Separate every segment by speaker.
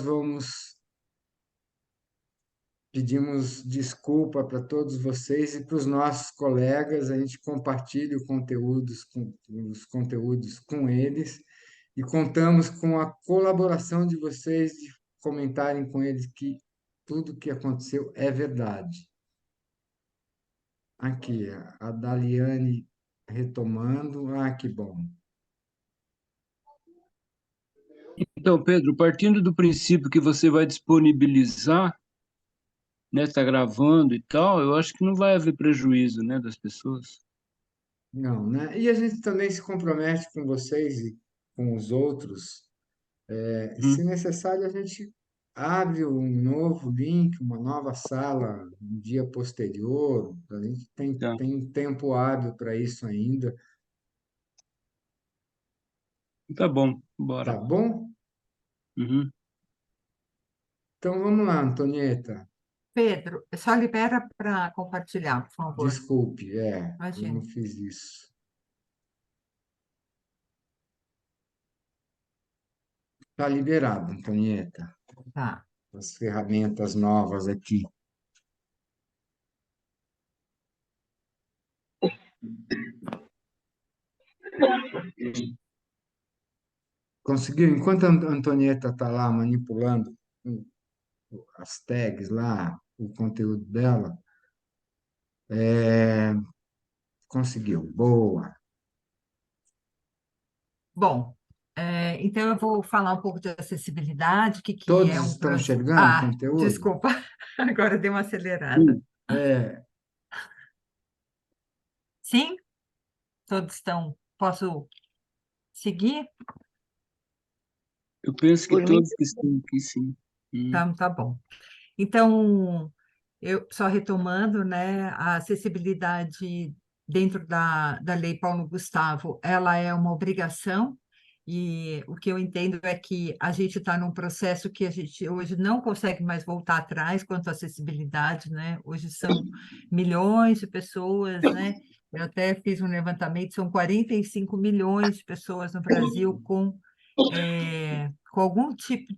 Speaker 1: vamos pedimos desculpa para todos vocês e para os nossos colegas, a gente compartilha os conteúdos com eles e contamos com a colaboração de vocês de comentarem com eles que tudo que aconteceu é verdade. Aqui, a Daliane retomando. Ah, que bom.
Speaker 2: Então, Pedro, partindo do princípio que você vai disponibilizar, né, tá gravando e tal, eu acho que não vai haver prejuízo, né, das pessoas.
Speaker 1: Não, né? E a gente também se compromete com vocês e com os outros. Se
Speaker 2: Hum,
Speaker 1: necessário, a gente abre um novo link, uma nova sala, um dia posterior. A gente
Speaker 2: tá,
Speaker 1: tem tempo hábil para isso ainda.
Speaker 2: tá bom,
Speaker 1: Tá
Speaker 2: bora.
Speaker 1: bom?
Speaker 2: Uhum.
Speaker 1: Então vamos lá, Antonieta.
Speaker 3: Pedro, só libera para compartilhar, por favor.
Speaker 1: Desculpe, eu não
Speaker 3: Imagina.
Speaker 1: fiz isso. Está liberado, Antonieta.
Speaker 3: Tá.
Speaker 1: As ferramentas novas aqui. Conseguiu? Enquanto a Antonieta está lá manipulando as tags lá, o conteúdo dela, conseguiu. Boa.
Speaker 3: Bom, então eu vou falar um pouco de acessibilidade, o que, que
Speaker 1: Todos
Speaker 3: é um
Speaker 1: estão
Speaker 3: projeto.
Speaker 1: enxergando o
Speaker 3: Ah,
Speaker 1: conteúdo?
Speaker 3: desculpa, agora dei uma acelerada.
Speaker 2: Sim,
Speaker 1: É,
Speaker 3: Sim? Todos estão. Posso seguir?
Speaker 2: eu penso que
Speaker 4: Por mim,
Speaker 2: todos que estão aqui, sim.
Speaker 3: Tá bom. Então, eu só retomando, né, a acessibilidade dentro da Lei Paulo Gustavo, ela é uma obrigação, e o que eu entendo é que a gente está num processo que a gente hoje não consegue mais voltar atrás quanto à acessibilidade, né? Hoje são milhões de pessoas, né? Eu até fiz um levantamento, são 45 milhões de pessoas no Brasil com algum tipo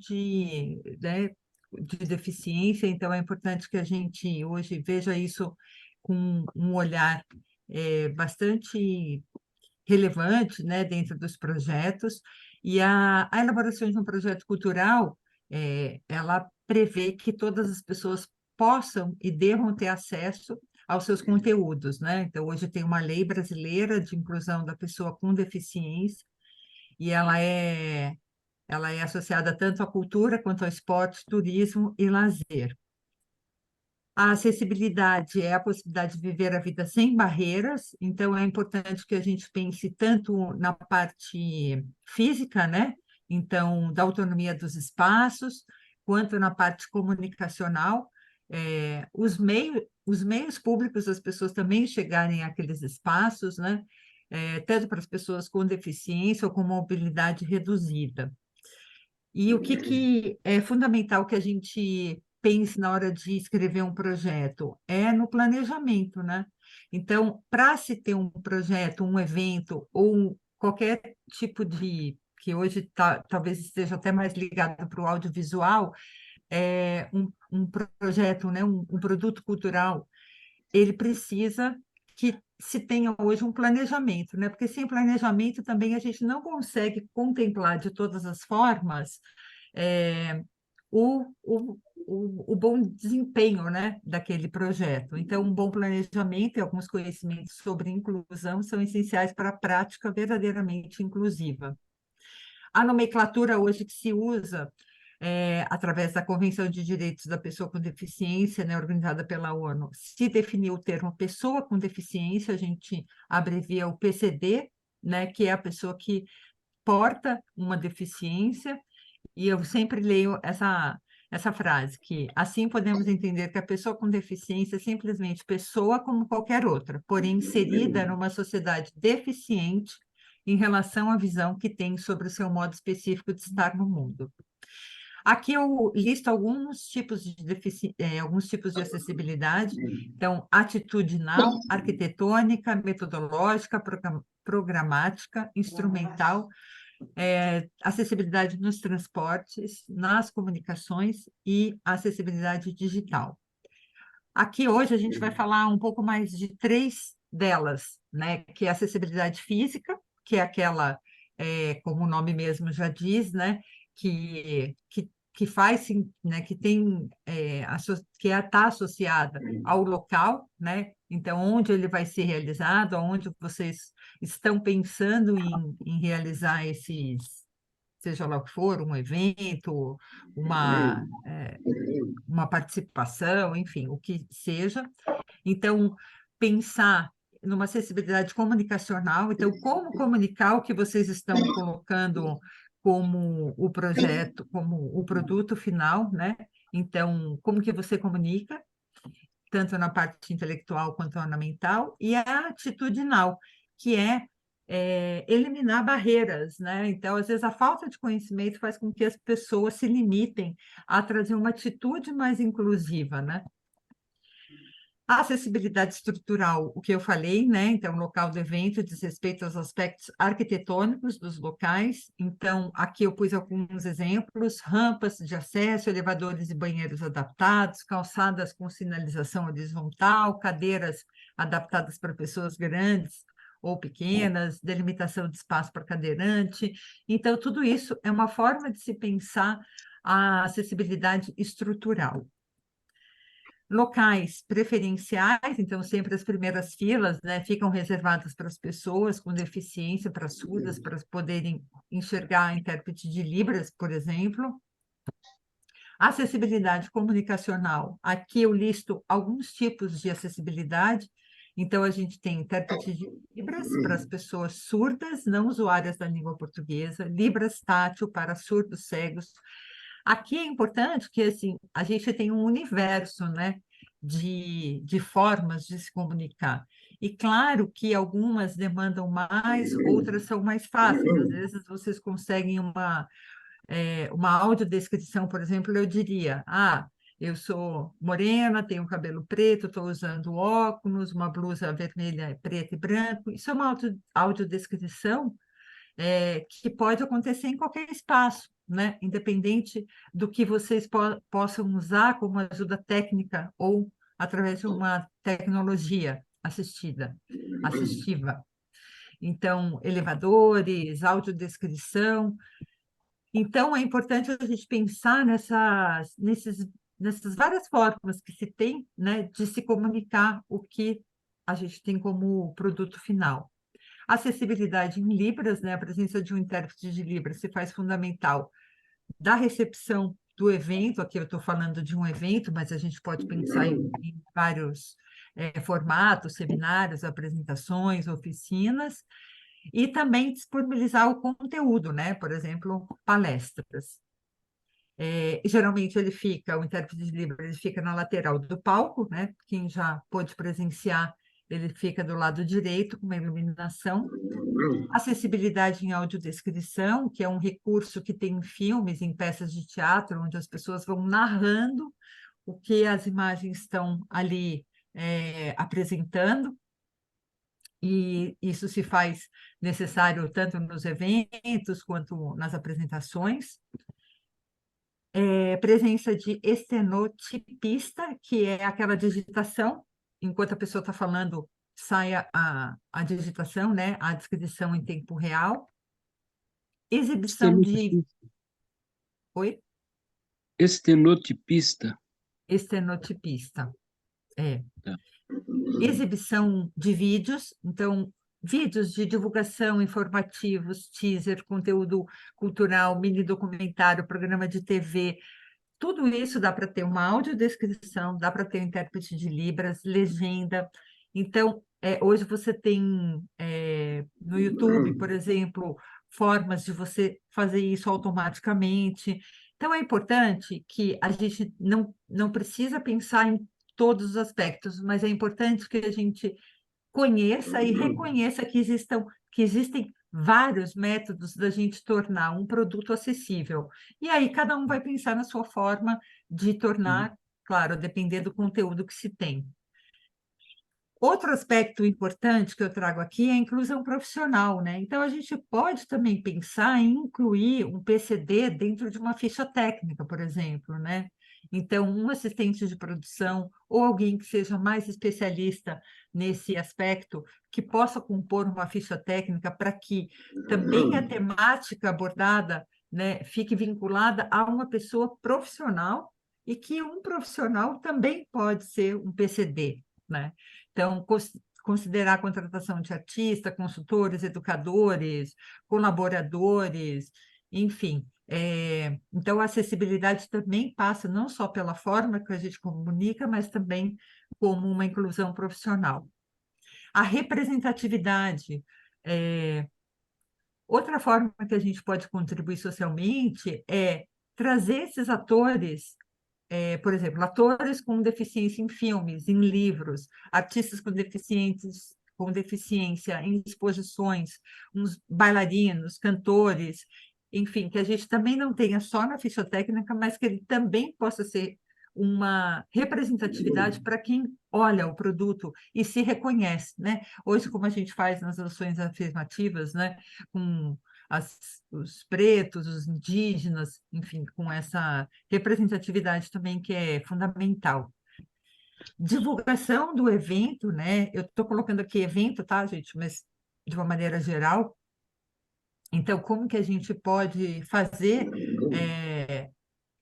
Speaker 3: né, de deficiência, então é importante que a gente hoje veja isso com um olhar bastante relevante, né, dentro dos projetos, e a elaboração de um projeto cultural, ela prevê que todas as pessoas possam e devam ter acesso aos seus conteúdos, né? Então, hoje tem uma lei brasileira de inclusão da pessoa com deficiência, e ela é associada tanto à cultura quanto ao esporte, turismo e lazer. A acessibilidade é a possibilidade de viver a vida sem barreiras, então é importante que a gente pense tanto na parte física, né? Então, da autonomia dos espaços, quanto na parte comunicacional, os meios públicos das pessoas também chegarem àqueles espaços, né? Tanto para as pessoas com deficiência ou com mobilidade reduzida. E o que é fundamental que a gente pense na hora de escrever um projeto é no planejamento, né? Então, para se ter um projeto, um evento ou qualquer tipo que hoje talvez esteja até mais ligado para o audiovisual, um projeto, né? Um produto cultural, ele precisa que se tenha hoje um planejamento, né? Porque sem planejamento também a gente não consegue contemplar de todas as formas é, o, o, o bom desempenho, né, daquele projeto. Então, um bom planejamento e alguns conhecimentos sobre inclusão são essenciais para a prática verdadeiramente inclusiva. A nomenclatura hoje que se usa através da Convenção de Direitos da Pessoa com Deficiência, né, organizada pela ONU, se definiu o termo pessoa com deficiência, a gente abrevia o PCD, né, que é a pessoa que porta uma deficiência, e eu sempre leio essa frase, que assim podemos entender que a pessoa com deficiência é simplesmente pessoa como qualquer outra, porém inserida numa sociedade deficiente em relação à visão que tem sobre o seu modo específico de estar no mundo. Aqui eu listo alguns tipos de acessibilidade. Então, atitudinal, arquitetônica, metodológica, programática, instrumental, acessibilidade nos transportes, nas comunicações e acessibilidade digital. Aqui hoje a gente vai falar um pouco mais de 3 delas, né? Que é a acessibilidade física, que é aquela, como o nome mesmo já diz, né? Que faz, né? Que tem, que está associada ao local, né? Então, onde ele vai ser realizado, onde vocês estão pensando em realizar seja lá o que for, um evento, uma participação, enfim, o que seja. Então, pensar numa acessibilidade comunicacional, então, como comunicar o que vocês estão colocando como o projeto, como o produto final, né? Então, como que você comunica, tanto na parte intelectual quanto na mental, e a atitudinal, que eliminar barreiras, né? Então, às vezes, a falta de conhecimento faz com que as pessoas se limitem a trazer uma atitude mais inclusiva, né? A acessibilidade estrutural, o que eu falei, né? Então, o local do evento diz respeito aos aspectos arquitetônicos dos locais. Então, aqui eu pus alguns exemplos: rampas de acesso, elevadores e banheiros adaptados, calçadas com sinalização horizontal, cadeiras adaptadas para pessoas grandes ou pequenas, delimitação de espaço para cadeirante. Então, tudo isso é uma forma de se pensar a acessibilidade estrutural. Locais preferenciais, então sempre as primeiras filas, né, ficam reservadas para as pessoas com deficiência, para surdas, para poderem enxergar a intérprete de Libras, por exemplo. Acessibilidade comunicacional, aqui eu listo alguns tipos de acessibilidade. Então, a gente tem intérprete de Libras para as pessoas surdas, não usuárias da língua portuguesa, Libras tátil para surdos cegos. Aqui é importante que assim, a gente tem um universo, né, de formas de se comunicar. E claro que algumas demandam mais, outras são mais fáceis. Às vezes vocês conseguem uma audiodescrição, por exemplo, eu diria, eu sou morena, tenho cabelo preto, estou usando óculos, uma blusa vermelha, preta e branco. Isso é uma audiodescrição que pode acontecer em qualquer espaço, né? Independente do que vocês possam usar como ajuda técnica ou através de uma tecnologia assistiva. Então, elevadores, audiodescrição. Então, é importante a gente pensar nessas várias formas que se tem, né, de se comunicar o que a gente tem como produto final. Acessibilidade em Libras, né, a presença de um intérprete de Libras se faz fundamental da recepção do evento. Aqui eu estou falando de um evento, mas a gente pode pensar em vários formatos, seminários, apresentações, oficinas, e também disponibilizar o conteúdo, né? Por exemplo, palestras. Geralmente o intérprete de Libras, ele fica na lateral do palco, né? Quem já pôde presenciar, ele fica do lado direito, com uma iluminação. Acessibilidade em audiodescrição, que é um recurso que tem em filmes, em peças de teatro, onde as pessoas vão narrando o que as imagens estão ali apresentando. E isso se faz necessário tanto nos eventos quanto nas apresentações. Presença de estenotipista, que é aquela digitação, enquanto a pessoa está falando, sai a digitação, né? A descrição em tempo real. Exibição de... Oi?
Speaker 2: Estenotipista.
Speaker 3: Estenotipista,
Speaker 2: Tá.
Speaker 3: Exibição de vídeos, então, vídeos de divulgação, informativos, teaser, conteúdo cultural, mini documentário, programa de TV, tudo isso dá para ter uma audiodescrição, dá para ter um intérprete de Libras, legenda. Então, hoje você tem no YouTube, por exemplo, formas de você fazer isso automaticamente. Então, é importante que a gente não precisa pensar em todos os aspectos, mas é importante que a gente conheça e reconheça que existem vários métodos da gente tornar um produto acessível. E aí cada um vai pensar na sua forma de tornar, claro, depender do conteúdo que se tem. Outro aspecto importante que eu trago aqui é a inclusão profissional, né? Então, a gente pode também pensar em incluir um PCD dentro de uma ficha técnica, por exemplo, né? Então, um assistente de produção ou alguém que seja mais especialista nesse aspecto, que possa compor uma ficha técnica para que também a temática abordada, né, fique vinculada a uma pessoa profissional e que um profissional também pode ser um PCD, né? Então, considerar a contratação de artista, consultores, educadores, colaboradores, enfim. Então, a acessibilidade também passa não só pela forma que a gente comunica, mas também como uma inclusão profissional. A representatividade. Outra forma que a gente pode contribuir socialmente é trazer esses atores, por exemplo, atores com deficiência em filmes, em livros, artistas com deficiência em exposições, uns bailarinos, cantores, enfim, que a gente também não tenha só na ficha técnica, mas que ele também possa ser uma representatividade para quem olha o produto e se reconhece, né? Hoje, como a gente faz nas ações afirmativas, né? Com os pretos, os indígenas, enfim, com essa representatividade também que é fundamental. Divulgação do evento, né? Eu estou colocando aqui evento, tá, gente? Mas de uma maneira geral. Então, como que a gente pode fazer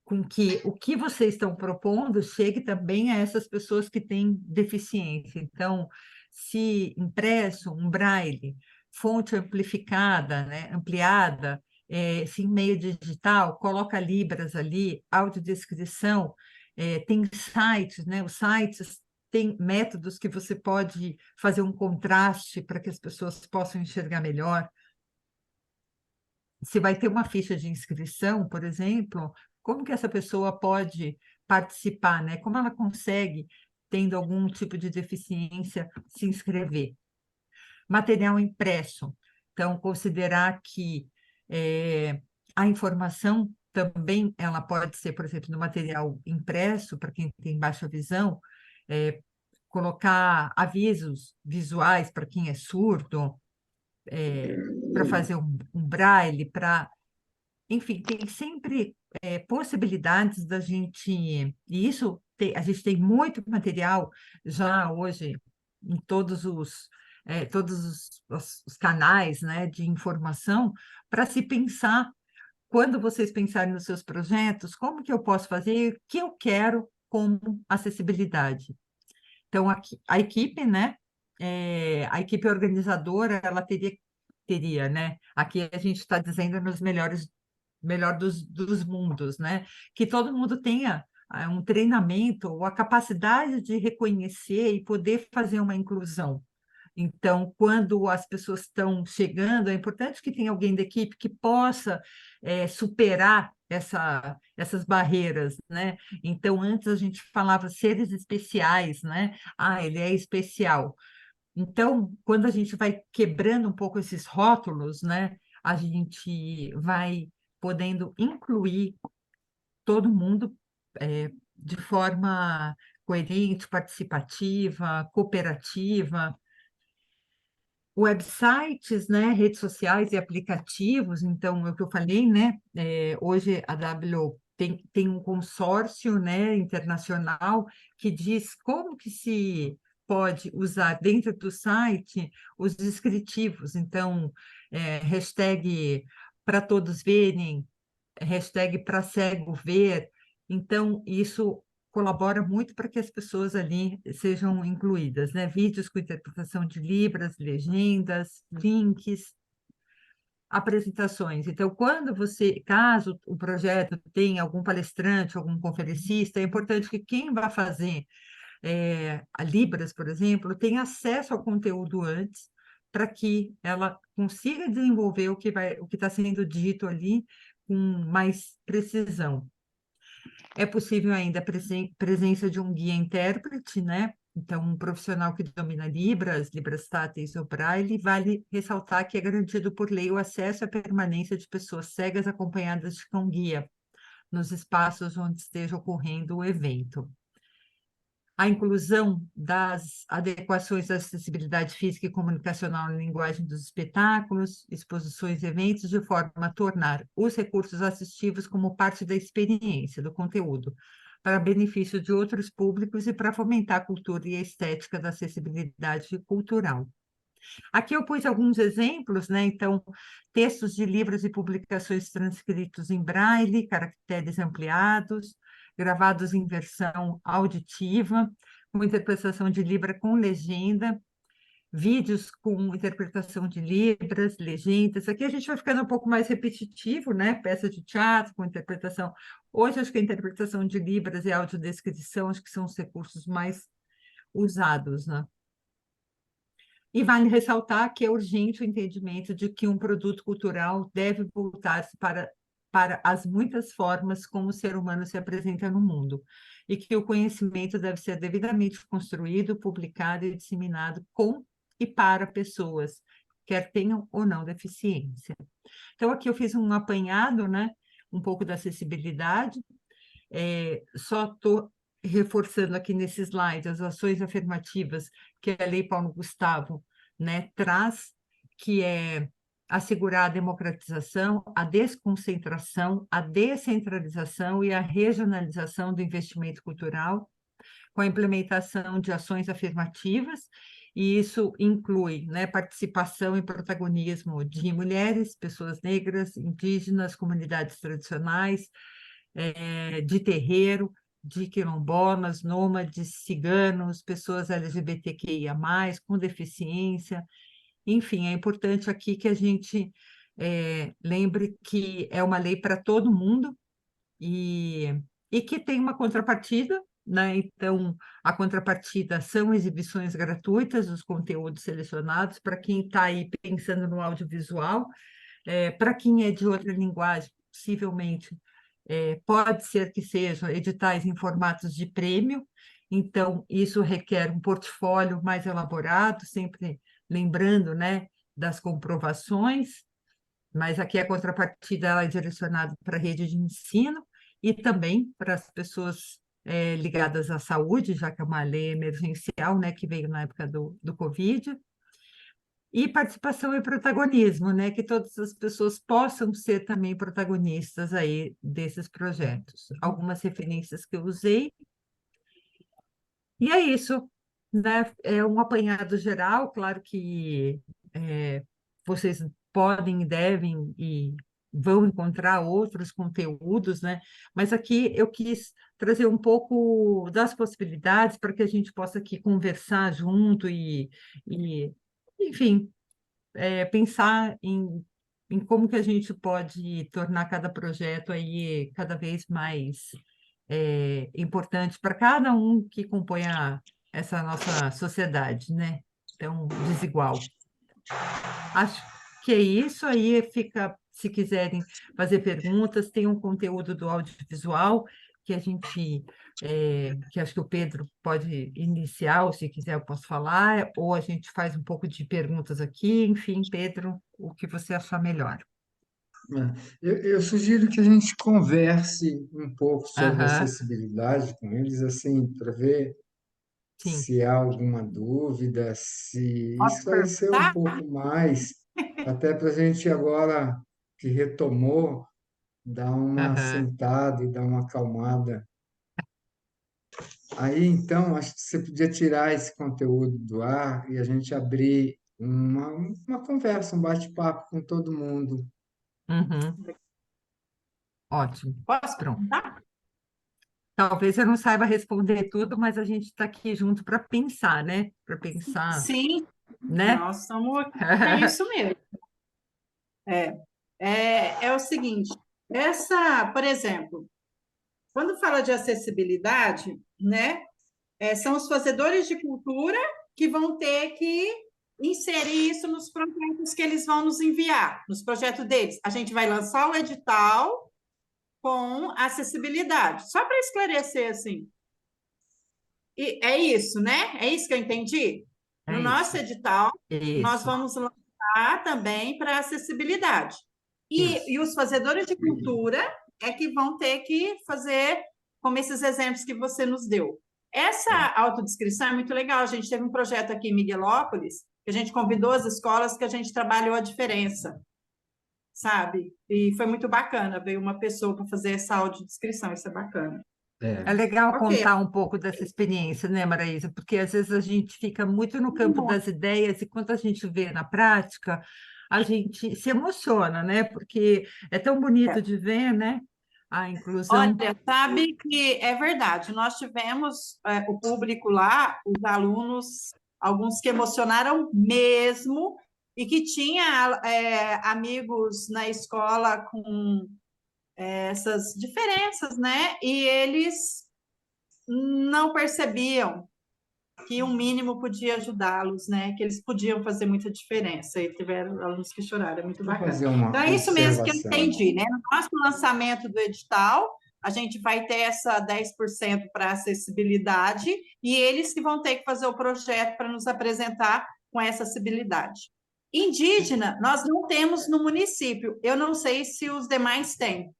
Speaker 3: com que o que vocês estão propondo chegue também a essas pessoas que têm deficiência? Então, se impresso, um braille, fonte amplificada, né, ampliada, se em meio digital, coloca libras ali, audiodescrição, tem sites, né? Os sites têm métodos que você pode fazer um contraste para que as pessoas possam enxergar melhor. Se vai ter uma ficha de inscrição, por exemplo, como que essa pessoa pode participar, né? Como ela consegue, tendo algum tipo de deficiência, se inscrever? Material impresso. Então, considerar que a informação também ela pode ser, por exemplo, no material impresso, para quem tem baixa visão, colocar avisos visuais para quem é surdo, para fazer um braille, para... Enfim, tem sempre possibilidades da gente... E isso, a gente tem muito material já hoje em todos os canais, né, de informação, para se pensar, quando vocês pensarem nos seus projetos, como que eu posso fazer, o que eu quero como acessibilidade. Então, aqui, a equipe, né, a equipe organizadora, ela teria, né, aqui a gente está dizendo nos melhor dos mundos, né, que todo mundo tenha um treinamento ou a capacidade de reconhecer e poder fazer uma inclusão. Então, quando as pessoas estão chegando, é importante que tenha alguém da equipe que possa superar essas barreiras, né? Então, antes a gente falava seres especiais, né? Ah, ele é especial. Então, quando a gente vai quebrando um pouco esses rótulos, né? A gente vai podendo incluir todo mundo de forma coerente, participativa, cooperativa. Websites, né, redes sociais e aplicativos, então, é o que eu falei, né, hoje a W tem um consórcio, né, internacional que diz como que se pode usar dentro do site os descritivos, então, hashtag para todos verem, hashtag para cego ver, então, isso colabora muito para que as pessoas ali sejam incluídas, né? Vídeos com interpretação de libras, legendas, links, apresentações. Então, caso o projeto tenha algum palestrante, algum conferencista, é importante que quem vai fazer a Libras, por exemplo, tenha acesso ao conteúdo antes, para que ela consiga desenvolver o que está sendo dito ali com mais precisão. É possível ainda a presença de um guia-intérprete, né? Então, um profissional que domina Libras, Libras Táteis ou Braille, vale ressaltar que é garantido por lei o acesso à permanência de pessoas cegas acompanhadas de cão-guia nos espaços onde esteja ocorrendo o evento. a inclusão das adequações da acessibilidade física e comunicacional na linguagem dos espetáculos, exposições e eventos, de forma a tornar os recursos assistivos como parte da experiência, do conteúdo, para benefício de outros públicos e para fomentar a cultura e a estética da acessibilidade cultural. Aqui eu pus alguns exemplos, né? Então, textos de livros e publicações transcritos em braille, caracteres ampliados, gravados em versão auditiva, com interpretação de Libra com legenda, vídeos com interpretação de Libras, legendas. Aqui a gente vai ficando um pouco mais repetitivo, né? Peça de teatro com interpretação. Hoje, acho que a interpretação de Libras e audiodescrição, acho que são os recursos mais usados, né? E vale ressaltar que é urgente o entendimento de que um produto cultural deve voltar-se para as muitas formas como o ser humano se apresenta no mundo, e que o conhecimento deve ser devidamente construído, publicado e disseminado com e para pessoas, quer tenham ou não deficiência. Então, aqui eu fiz um apanhado, né, um pouco da acessibilidade, só estou reforçando aqui nesse slide as ações afirmativas que a Lei Paulo Gustavo, né, traz, que é assegurar a democratização, a desconcentração, a descentralização e a regionalização do investimento cultural, com a implementação de ações afirmativas, e isso inclui, né, participação e protagonismo de mulheres, pessoas negras, indígenas, comunidades tradicionais, de terreiro, de quilombolas, nômades, ciganos, pessoas LGBTQIA+, com deficiência. Enfim, é importante aqui que a gente lembre que é uma lei para todo mundo e que tem uma contrapartida, né? Então, a contrapartida são exibições gratuitas dos conteúdos selecionados para quem está aí pensando no audiovisual, para quem é de outra linguagem, possivelmente pode ser que sejam editais em formatos de prêmio, então isso requer um portfólio mais elaborado, sempre lembrando, né, das comprovações, mas aqui a contrapartida ela é direcionada para a rede de ensino e também para as pessoas ligadas à saúde, já que é uma lei emergencial, né, que veio na época do Covid. E participação e protagonismo, né? Que todas as pessoas possam ser também protagonistas aí desses projetos. Algumas referências que eu usei. E é isso, né? É um apanhado geral, claro que vocês podem, devem e vão encontrar outros conteúdos, né? Mas aqui eu quis trazer um pouco das possibilidades para que a gente possa aqui conversar junto enfim, pensar em como que a gente pode tornar cada projeto aí cada vez mais importante para cada um que compõe essa nossa sociedade, né? Tão desigual. Acho que é isso, aí fica, se quiserem fazer perguntas, tem um conteúdo do audiovisual que a gente, que acho que o Pedro pode iniciar, ou se quiser eu posso falar, ou a gente faz um pouco de perguntas aqui, enfim, Pedro, o que você achar melhor.
Speaker 1: Eu sugiro que a gente converse um pouco sobre
Speaker 3: Aham,
Speaker 1: acessibilidade com eles, assim, para ver
Speaker 3: sim.
Speaker 1: se há alguma dúvida, se
Speaker 4: Posso
Speaker 1: esclarecer um
Speaker 4: perguntar?
Speaker 1: pouco mais, até para a gente agora que retomou, dar uma
Speaker 3: Aham,
Speaker 1: sentada e dar uma acalmada. Aí, então, acho que você podia tirar esse conteúdo do ar e a gente abrir uma conversa, um bate-papo com todo mundo.
Speaker 3: uhum, ótimo.
Speaker 4: Posso
Speaker 3: Pronto.
Speaker 4: perguntar?
Speaker 3: Talvez eu não saiba responder tudo, mas a gente está aqui junto para pensar, né? Para pensar,
Speaker 4: Sim,
Speaker 3: né?
Speaker 4: nós estamos aqui. É isso mesmo. É, é o seguinte, por exemplo, quando fala de acessibilidade, né, são os fazedores de cultura que vão ter que inserir isso nos projetos que eles vão nos enviar, nos projetos deles. A gente vai lançar o edital com acessibilidade, só para esclarecer assim. E é isso, né? É isso que eu entendi? No
Speaker 3: É
Speaker 4: nosso
Speaker 3: isso,
Speaker 4: edital, nós
Speaker 3: isso,
Speaker 4: vamos lançar também para acessibilidade. E
Speaker 3: isso.
Speaker 4: os fazedores de cultura é que vão ter que fazer como esses exemplos que você nos deu. Essa autodescrição é muito legal. A gente teve um projeto aqui em Miguelópolis, que a gente convidou as escolas que a gente trabalhou a diferença, sabe? E foi muito bacana. Veio uma pessoa para fazer essa audiodescrição, isso é bacana.
Speaker 3: É legal
Speaker 4: Ok.
Speaker 3: contar um pouco dessa experiência, né, Maraísa? Porque às vezes a gente fica muito no campo das ideias e quando a gente vê na prática, a gente se emociona, né? Porque é tão bonito de ver, né? A inclusão.
Speaker 4: Olha, sabe que é verdade. Nós tivemos o público lá, os alunos, alguns que emocionaram mesmo, e que tinha amigos na escola com essas diferenças, né? E eles não percebiam que um mínimo podia ajudá-los, né? Que eles podiam fazer muita diferença. E tiveram alunos que choraram, é muito
Speaker 1: Vou
Speaker 4: bacana.
Speaker 1: fazer uma
Speaker 4: Então, é isso mesmo que eu
Speaker 1: observação.
Speaker 4: entendi, né? No próximo lançamento do edital, a gente vai ter essa 10% para acessibilidade e eles que vão ter que fazer o projeto para nos apresentar com essa acessibilidade. Indígena, nós não temos no município. Eu não sei se os demais têm.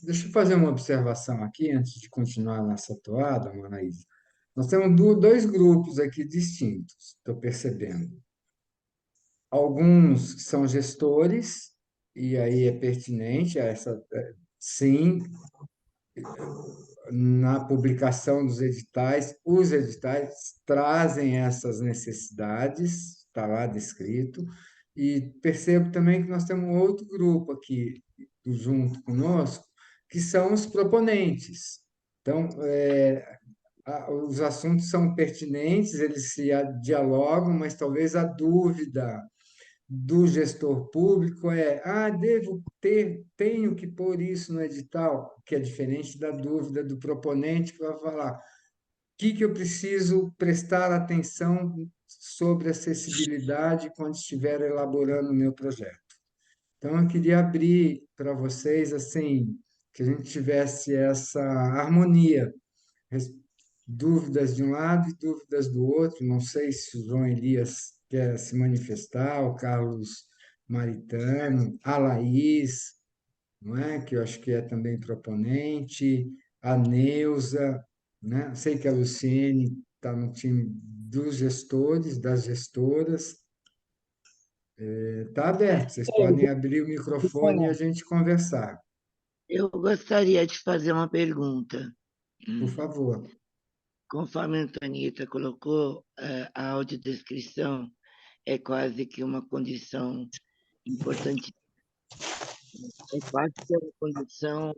Speaker 1: Deixa eu fazer uma observação aqui, antes de continuar nessa toada, Manaísa. Nós temos dois grupos aqui distintos, estou percebendo. Alguns são gestores, e aí é pertinente, sim, na publicação dos editais, os editais trazem essas necessidades, está lá descrito, e percebo também que nós temos um outro grupo aqui, junto conosco, que são os proponentes. Então, os assuntos são pertinentes, eles se dialogam, mas talvez a dúvida do gestor público tenho que pôr isso no edital, que é diferente da dúvida do proponente que vai falar o que eu preciso prestar atenção sobre acessibilidade quando estiver elaborando o meu projeto. Então, eu queria abrir para vocês, assim, que a gente tivesse essa harmonia, dúvidas de um lado e dúvidas do outro. Não sei se o João Elias quer se manifestar, o Carlos Maritano, a Laís, não é? Que eu acho que é também proponente, a Neuza, né? Sei que a Luciene está no time dos gestores, das gestoras. Está aberto, vocês podem abrir o microfone e a gente conversar,
Speaker 5: Eu gostaria de fazer uma pergunta.
Speaker 1: por favor.
Speaker 5: Conforme a Antonieta colocou, a audiodescrição é quase que uma condição importante, é quase que uma condição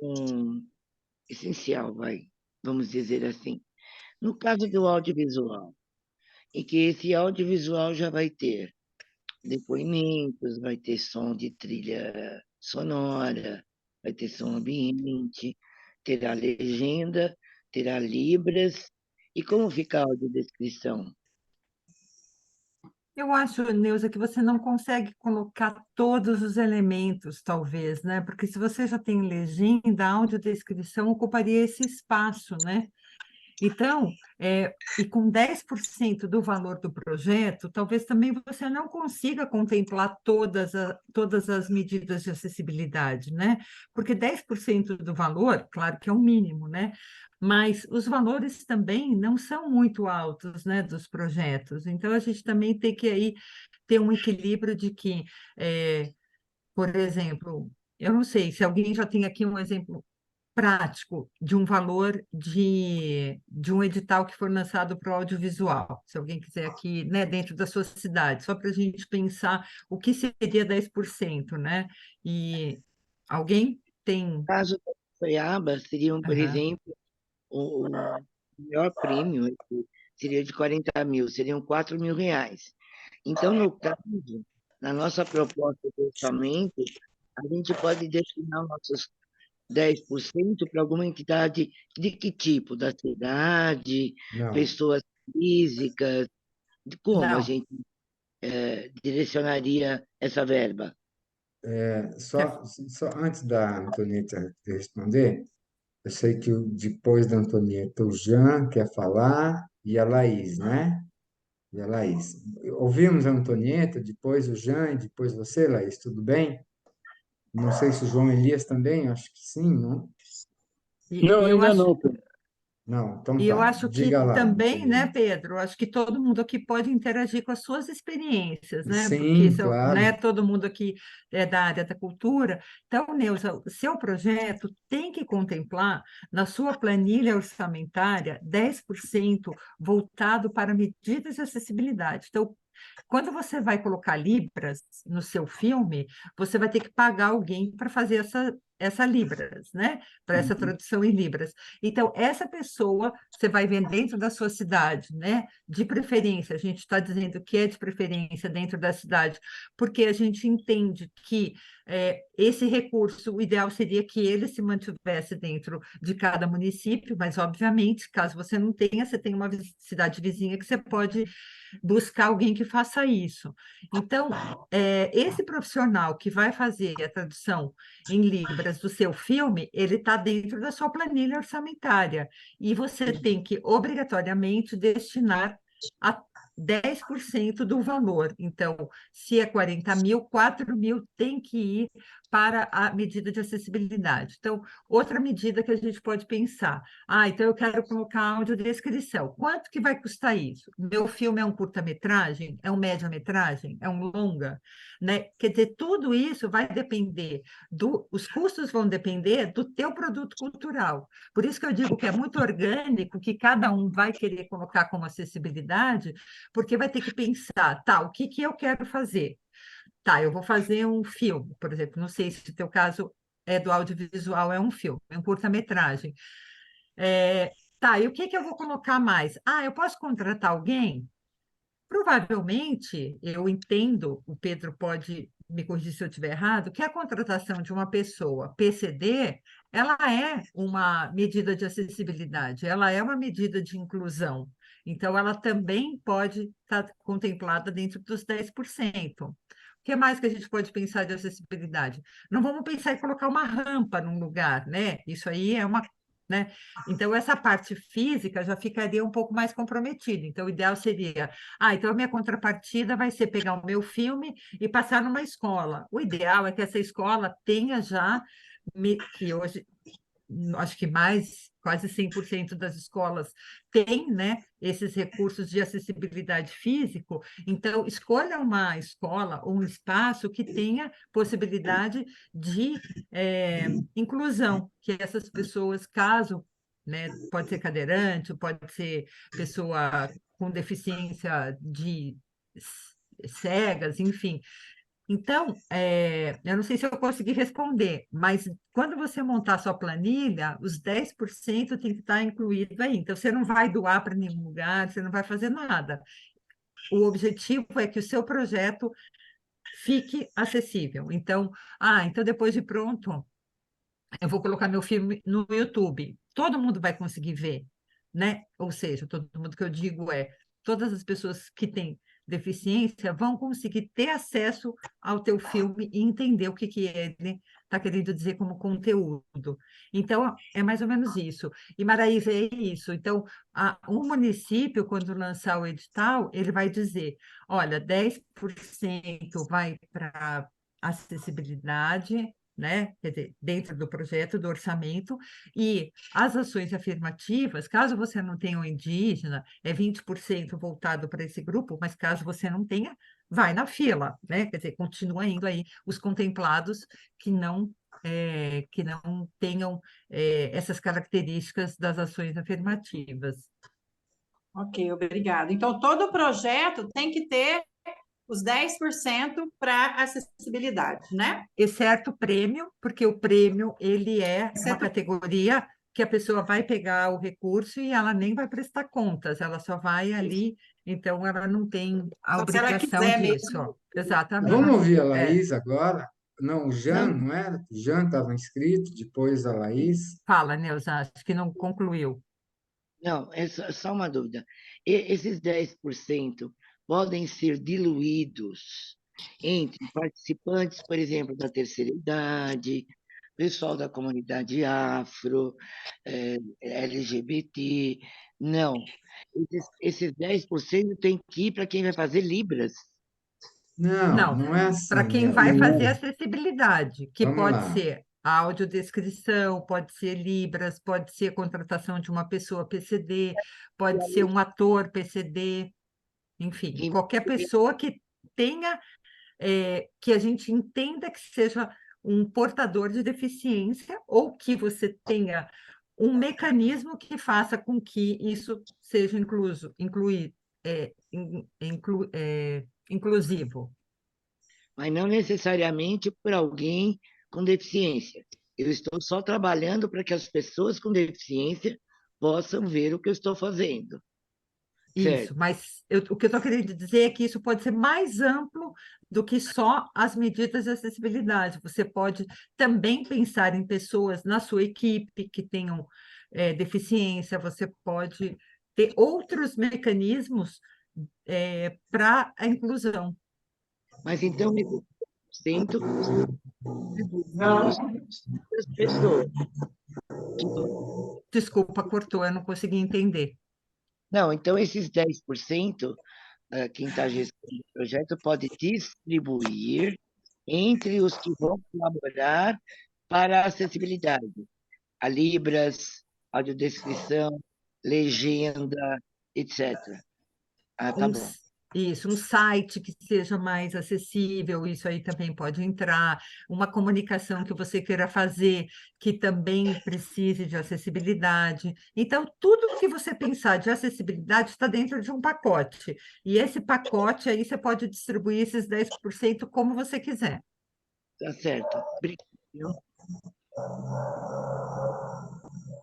Speaker 5: essencial, vamos dizer assim. No caso do audiovisual, em que esse audiovisual já vai ter depoimentos, vai ter som de trilha sonora, vai ter som ambiente, terá legenda, terá libras. E como fica a audiodescrição?
Speaker 3: Eu acho, Neuza, que você não consegue colocar todos os elementos, talvez, né? Porque se você já tem legenda, a audiodescrição ocuparia esse espaço, né? Então, e com 10% do valor do projeto, talvez também você não consiga contemplar todas as medidas de acessibilidade, né? Porque 10% do valor, claro que é o mínimo, né? Mas os valores também não são muito altos, né, dos projetos. Então, a gente também tem que aí ter um equilíbrio de que, por exemplo, eu não sei se alguém já tem aqui um exemplo prático de um valor de um edital que for lançado para o audiovisual. Se alguém quiser aqui, né, dentro da sua cidade, só para a gente pensar o que seria 10%, né? E alguém tem.
Speaker 5: No caso da Soiaba, seriam, por
Speaker 3: Aham.
Speaker 5: exemplo, o maior prêmio seria de 40 mil, seriam 4 mil reais. Então, no caso, na nossa proposta de orçamento, a gente pode destinar nossos 10% para alguma entidade de que tipo? Da cidade,
Speaker 1: Não.
Speaker 5: pessoas físicas, de como a
Speaker 3: Não,
Speaker 5: gente direcionaria essa verba?
Speaker 1: Só antes da Antonieta responder, eu sei que depois da Antonieta, o Jean quer falar e a Laís, né? E a Laís. Ouvimos a Antonieta, depois o Jean e depois você, Laís, tudo bem? Não sei se o João Elias também, acho que sim, não?
Speaker 2: Não,
Speaker 3: e eu
Speaker 2: ainda
Speaker 3: acho.
Speaker 2: não, Pedro.
Speaker 1: Não, então
Speaker 3: E eu
Speaker 1: tá.
Speaker 3: acho que
Speaker 1: Diga lá,
Speaker 3: também, né,
Speaker 1: Antonina.
Speaker 3: Pedro, eu acho que todo mundo aqui pode interagir com as suas experiências, né? Porque
Speaker 1: Sim,
Speaker 3: não é
Speaker 1: claro.
Speaker 3: todo mundo aqui é da área da cultura. Então, Neuza, o seu projeto tem que contemplar na sua planilha orçamentária 10% voltado para medidas de acessibilidade. Então, quando você vai colocar libras no seu filme, você vai ter que pagar alguém para fazer essa libras, né? Para essa
Speaker 1: Uhum.
Speaker 3: tradução em libras. Então, essa pessoa você vai ver dentro da sua cidade, né? De preferência, a gente está dizendo que é de preferência dentro da cidade, porque a gente entende que esse recurso, o ideal seria que ele se mantivesse dentro de cada município, mas, obviamente, caso você não tenha, você tem uma cidade vizinha que você pode buscar alguém que faça isso. Então, esse profissional que vai fazer a tradução em libras do seu filme, ele está dentro da sua planilha orçamentária. E você tem que, obrigatoriamente, destinar a 10% do valor. Então, se é 40 mil, 4 mil tem que ir para a medida de acessibilidade. Então, outra medida que a gente pode pensar. Então eu quero colocar audiodescrição. Quanto que vai custar isso? Meu filme é um curta-metragem? É um média-metragem? É um longa? Né? Quer dizer, tudo isso vai depender os custos vão depender do teu produto cultural. Por isso que eu digo que é muito orgânico, que cada um vai querer colocar como acessibilidade, porque vai ter que pensar, tá, o que que eu quero fazer? Tá, eu vou fazer um filme, por exemplo, não sei se o teu caso é do audiovisual, é um filme, é um curta-metragem. Tá, e o que que eu vou colocar mais? Eu posso contratar alguém? Provavelmente, eu entendo, o Pedro pode me corrigir se eu estiver errado, que a contratação de uma pessoa PCD, ela é uma medida de acessibilidade, ela é uma medida de inclusão. Então, ela também pode estar contemplada dentro dos 10%. O que mais que a gente pode pensar de acessibilidade? Não vamos pensar em colocar uma rampa num lugar, né? Isso aí é uma, né? Então, essa parte física já ficaria um pouco mais comprometida. Então, o ideal seria então a minha contrapartida vai ser pegar o meu filme e passar numa escola. O ideal é que essa escola tenha já, que hoje acho que mais, quase 100% das escolas têm, né, esses recursos de acessibilidade físico. Então, escolha uma escola ou um espaço que tenha possibilidade de inclusão, que essas pessoas, caso, né, pode ser cadeirante, pode ser pessoa com deficiência de cegas, enfim, então, eu não sei se eu consegui responder, mas quando você montar sua planilha, os 10% tem que estar incluído aí. Então, você não vai doar para nenhum lugar, você não vai fazer nada. O objetivo é que o seu projeto fique acessível. Então depois de pronto, eu vou colocar meu filme no YouTube. Todo mundo vai conseguir ver, né? Ou seja, todo mundo que eu digo todas as pessoas que têm deficiência vão conseguir ter acesso ao teu filme e entender o que que ele está querendo dizer como conteúdo. Então, é mais ou menos isso. E, Maraísa, é isso. Então, um município, quando lançar o edital, ele vai dizer, olha, 10% vai para acessibilidade, né? Quer dizer, dentro do projeto, do orçamento, e as ações afirmativas, caso você não tenha um indígena, é 20% voltado para esse grupo, mas caso você não tenha, vai na fila, né? Quer dizer, continua indo aí os contemplados que não tenham essas características das ações afirmativas.
Speaker 4: Ok, obrigada. Então, todo projeto tem que ter os 10% para acessibilidade, né?
Speaker 3: Exceto o prêmio, porque o prêmio ele é uma
Speaker 4: Exceto...
Speaker 3: categoria que a pessoa vai pegar o recurso e ela nem vai prestar contas, ela só vai ali, então ela não tem a
Speaker 4: Só se ela
Speaker 3: obrigação
Speaker 4: quiser
Speaker 3: disso.
Speaker 4: mesmo.
Speaker 3: Exatamente.
Speaker 1: Vamos ouvir a Laís agora? Não, o Jean,
Speaker 4: Não,
Speaker 1: não era? O Jean estava inscrito, depois a Laís.
Speaker 3: Fala, Neuza, acho que não concluiu.
Speaker 5: Não, é só uma dúvida. Esses 10% podem ser diluídos entre participantes, por exemplo, da terceira idade, pessoal da comunidade afro, LGBT. Não. Esses 10% tem que ir para quem vai fazer Libras.
Speaker 1: Não,
Speaker 3: Não,
Speaker 1: não é
Speaker 3: para
Speaker 1: assim,
Speaker 3: quem vai
Speaker 1: Neuza.
Speaker 3: fazer acessibilidade, que
Speaker 1: Vamos
Speaker 3: pode
Speaker 1: lá.
Speaker 3: ser a audiodescrição, pode ser Libras, pode ser contratação de uma pessoa PCD, pode ser um ator PCD, enfim,
Speaker 5: Em-
Speaker 3: qualquer pessoa que tenha, que a gente entenda que seja um portador de deficiência ou que você tenha um mecanismo que faça com que isso seja inclusivo.
Speaker 5: Mas não necessariamente por alguém com deficiência. Eu estou só trabalhando para que as pessoas com deficiência possam ver o que eu estou fazendo,
Speaker 3: Isso,
Speaker 5: certo?
Speaker 3: mas o que eu estou querendo dizer é que isso pode ser mais amplo do que só as medidas de acessibilidade. Você pode também pensar em pessoas na sua equipe que tenham deficiência, você pode ter outros mecanismos para a inclusão.
Speaker 5: Mas então, esse 100% distribuídos para as pessoas.
Speaker 3: Desculpa, cortou, eu não consegui entender.
Speaker 5: Não, então esses 10%, quem está gestando o projeto pode distribuir entre os que vão colaborar para a acessibilidade. A Libras, audiodescrição, legenda, etc. Ah, tá
Speaker 3: um,
Speaker 5: bom.
Speaker 3: um site que seja mais acessível, isso aí também pode entrar, uma comunicação que você queira fazer que também precise de acessibilidade. Então, tudo que você pensar de acessibilidade está dentro de um pacote. E esse pacote aí você pode distribuir esses 10% como você quiser.
Speaker 5: Tá certo. Obrigado.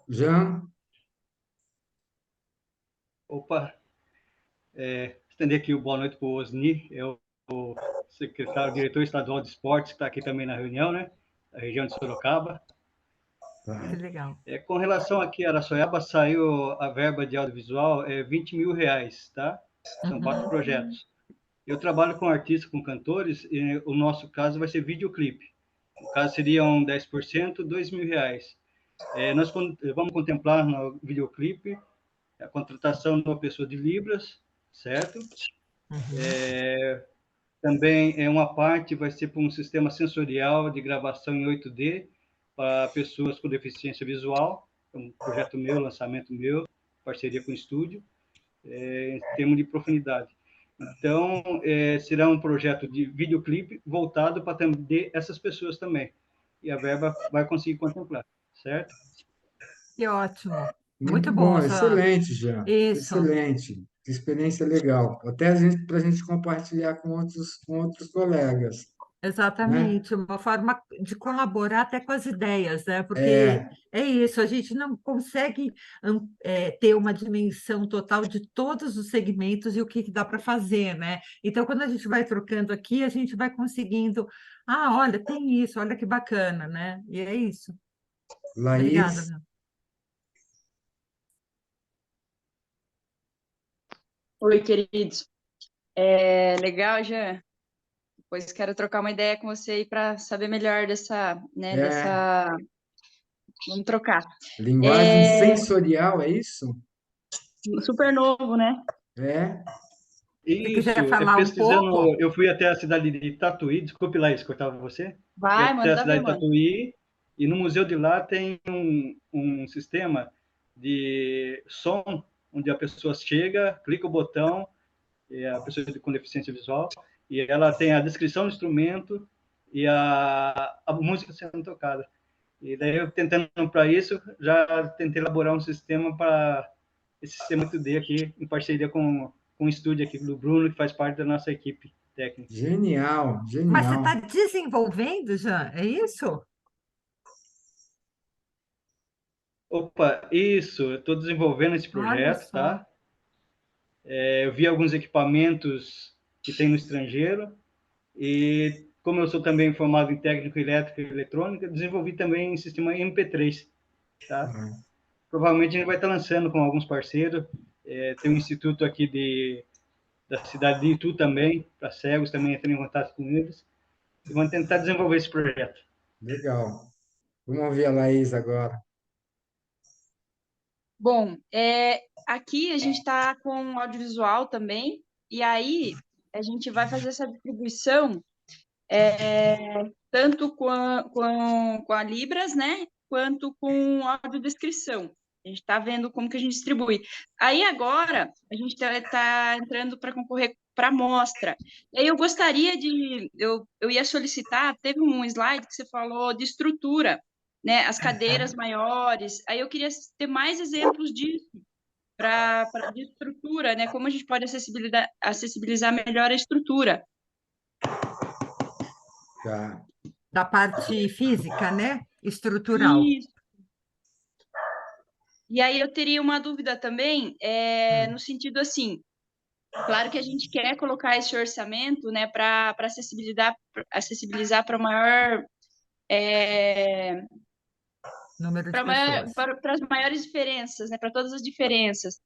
Speaker 1: Jean?
Speaker 6: Opa, estender aqui o boa noite para o Osni, é o secretário, diretor estadual de esportes, que está aqui também na reunião, né? Da região de Sorocaba.
Speaker 3: Que legal.
Speaker 6: Com relação aqui a Araçoiaba, saiu a verba de audiovisual, R$ 20 mil, tá? São 4 projetos. Eu trabalho com artistas, com cantores, e o nosso caso vai ser videoclipe. No caso, seriam 10%, R$ 2.000. Nós vamos contemplar no videoclipe a contratação de uma pessoa de Libras, certo? Também uma parte vai ser para um sistema sensorial de gravação em 8D para pessoas com deficiência visual. É um projeto meu, lançamento meu, parceria com o estúdio, em termos de profundidade. Então, será um projeto de videoclipe voltado para atender essas pessoas também. E a verba vai conseguir contemplar, certo?
Speaker 3: Que ótimo.
Speaker 1: Muito
Speaker 3: Muito
Speaker 1: bom,
Speaker 3: bom, Jean.
Speaker 1: excelente, Jean.
Speaker 3: Isso.
Speaker 1: Excelente. Que experiência legal. Até para a gente compartilhar com outros colegas, né?
Speaker 3: Exatamente, uma forma de colaborar até com as ideias, né? Porque
Speaker 1: É,
Speaker 3: é isso, a gente não consegue ter uma dimensão total de todos os segmentos e o que dá para fazer, né? Então, quando a gente vai trocando aqui, a gente vai conseguindo, olha, tem isso, olha que bacana, né? E é isso. Obrigada,
Speaker 1: Laís,
Speaker 3: Jean.
Speaker 7: Oi, queridos. Legal, Jean. Depois quero trocar uma ideia com você aí para saber melhor dessa, né,
Speaker 1: é
Speaker 7: dessa... Vamos trocar.
Speaker 1: linguagem sensorial, é isso?
Speaker 7: Super novo, né?
Speaker 1: É,
Speaker 3: Se quiser
Speaker 6: Isso,
Speaker 3: falar um pouco,
Speaker 6: pesquisando, eu fui até a cidade de Tatuí, desculpe lá, cortava você, fui
Speaker 7: Vai,
Speaker 6: até a
Speaker 7: manda ver,
Speaker 6: cidade de
Speaker 7: mano.
Speaker 6: Tatuí, e no museu de lá tem um sistema de som, onde a pessoa chega, clica o botão, a pessoa com deficiência visual, e ela tem a descrição do instrumento e a música sendo tocada. E daí eu tentando para isso, já tentei elaborar um sistema para esse sistema 8D aqui, em parceria com o estúdio aqui do Bruno, que faz parte da nossa equipe técnica.
Speaker 1: genial,
Speaker 3: mas você está
Speaker 1: genial.
Speaker 3: desenvolvendo, Jean, é isso?
Speaker 6: Opa, isso, eu estou desenvolvendo esse
Speaker 3: Olha
Speaker 6: projeto,
Speaker 3: só.
Speaker 6: tá? Eu vi alguns equipamentos que tem no estrangeiro e, como eu sou também formado em técnico elétrico e eletrônica, desenvolvi também um sistema MP3, tá?
Speaker 1: Ah,
Speaker 6: Provavelmente a gente vai estar lançando com alguns parceiros. Tem um instituto aqui da cidade de Itu também, para cegos, também entrei em contato com eles. E vamos tentar desenvolver esse projeto.
Speaker 1: legal. Vamos ouvir a Laís agora.
Speaker 7: Bom, aqui a gente está com audiovisual também, e aí a gente vai fazer essa distribuição tanto com a Libras, né, quanto com audiodescrição. A gente está vendo como que a gente distribui. Aí agora a gente está entrando para concorrer para a mostra. E aí eu gostaria eu ia solicitar, teve um slide que você falou de estrutura, né, as cadeiras maiores. Aí eu queria ter mais exemplos disso de estrutura, né, como a gente pode acessibilizar melhor a estrutura.
Speaker 1: Tá.
Speaker 3: Da parte física, né? Estrutural.
Speaker 7: Isso. E aí eu teria uma dúvida também, no sentido assim, claro que a gente quer colocar esse orçamento, né, para acessibilizar para maior,
Speaker 3: Número de pessoas.
Speaker 7: para as maiores diferenças, né, para todas as diferenças.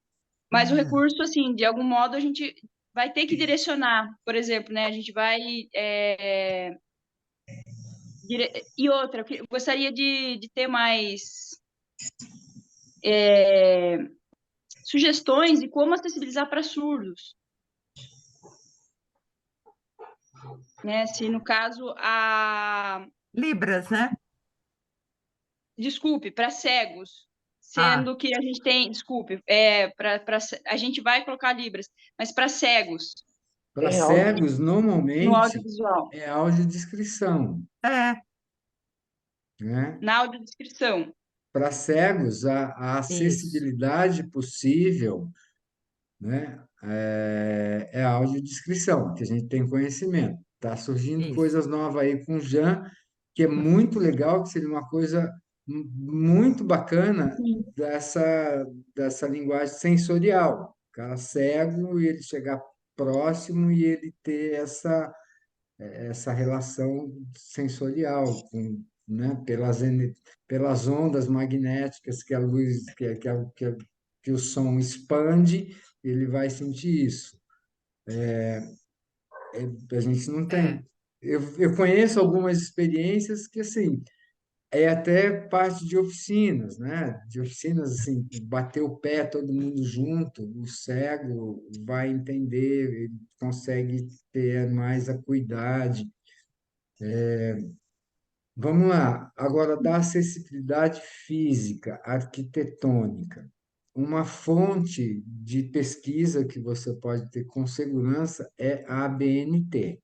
Speaker 7: Mas o recurso, assim, de algum modo a gente vai ter que direcionar, por exemplo, né, a gente vai e outra, eu gostaria de ter mais sugestões de como acessibilizar para surdos. Né? Se no caso
Speaker 3: Libras, né?
Speaker 7: Desculpe, para cegos, sendo que a gente tem, desculpe, a gente vai colocar Libras, mas para cegos.
Speaker 1: Para cegos,
Speaker 7: No
Speaker 1: normalmente,
Speaker 7: audiovisual.
Speaker 1: é audiodescrição. Né?
Speaker 7: Na audiodescrição.
Speaker 1: Para cegos, a acessibilidade possível, né, é a audiodescrição, que a gente tem conhecimento. Está surgindo coisas novas aí com o Jean, que é muito legal, que seria uma coisa muito bacana dessa linguagem sensorial. O cara cego e ele chegar próximo e ele ter essa relação sensorial com, né, pelas ondas magnéticas que a luz, que o som expande, ele vai sentir isso. A gente não tem. Eu conheço algumas experiências que, assim, é até parte de oficinas, né? De oficinas, assim, bater o pé todo mundo junto, o cego vai entender, ele consegue ter mais acuidade. Vamos lá. Agora, da acessibilidade física, arquitetônica. Uma fonte de pesquisa que você pode ter com segurança é a ABNT.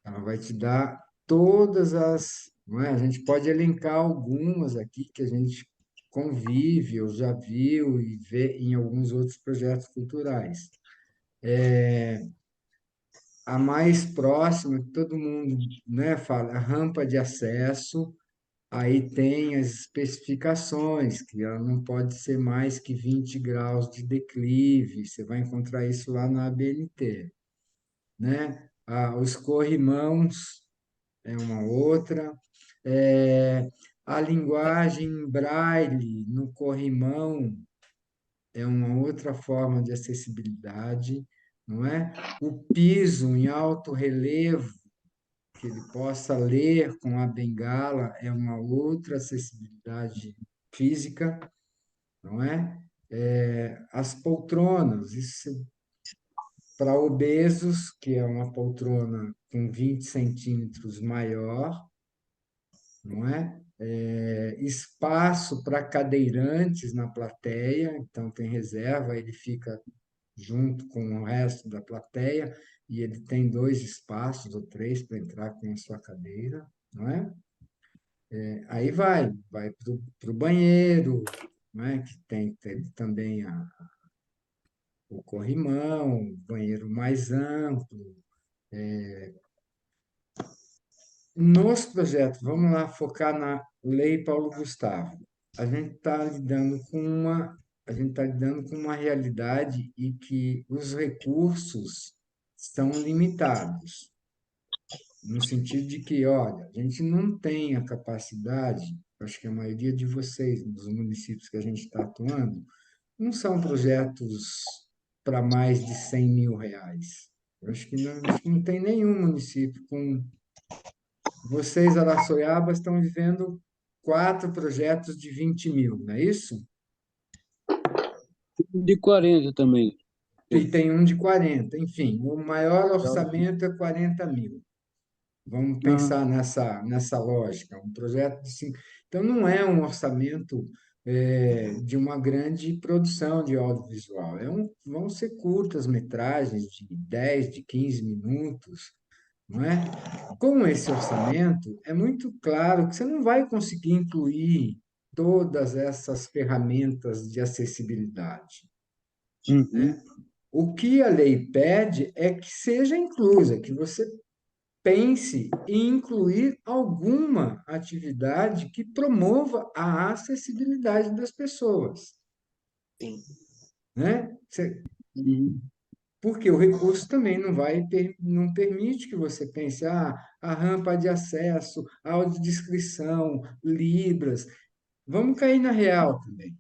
Speaker 1: Ela vai te dar todas as, não é? A gente pode elencar algumas aqui que a gente convive, ou já viu e vê em alguns outros projetos culturais. A mais próxima, que todo mundo, né, fala, a rampa de acesso. Aí tem as especificações, que ela não pode ser mais que 20 graus de declive, você vai encontrar isso lá na ABNT, né? Os corrimãos é uma outra. É, a linguagem em braille no corrimão é uma outra forma de acessibilidade, não é? O piso em alto relevo, que ele possa ler com a bengala é uma outra acessibilidade física, não é? As poltronas, isso para obesos, que é uma poltrona com 20 centímetros maior, não é? Espaço para cadeirantes na plateia, então tem reserva, ele fica junto com o resto da plateia e ele tem 2 espaços ou 3 para entrar com a sua cadeira, não é? Aí vai para o banheiro, né? Que tem também o corrimão, banheiro mais amplo. Nos projetos, vamos lá focar na Lei Paulo Gustavo. A gente está lidando com uma realidade e que os recursos são limitados, no sentido de que, olha, a gente não tem a capacidade, acho que a maioria de vocês, dos municípios que a gente está atuando, não são projetos para mais de 100 mil reais. Eu acho que não tem nenhum município com. Vocês, Araçoiaba, estão vivendo 4 projetos de 20 mil, não é isso?
Speaker 2: De 40 também.
Speaker 1: E tem um de 40. Enfim, o maior orçamento é 40 mil. Vamos
Speaker 2: Ah,
Speaker 1: pensar nessa lógica. Um projeto de então, não é um orçamento de uma grande produção de audiovisual. Vão ser curtas metragens de 10, de 15 minutos, não é? Com esse orçamento, é muito claro que você não vai conseguir incluir todas essas ferramentas de acessibilidade.
Speaker 2: uhum.
Speaker 1: O que a lei pede é que seja inclusa, que você pense em incluir alguma atividade que promova a acessibilidade das pessoas,
Speaker 5: Sim.
Speaker 1: né?
Speaker 2: Uhum.
Speaker 1: Porque o recurso também não permite que você pense, a rampa de acesso, audiodescrição, Libras. Vamos cair na real também,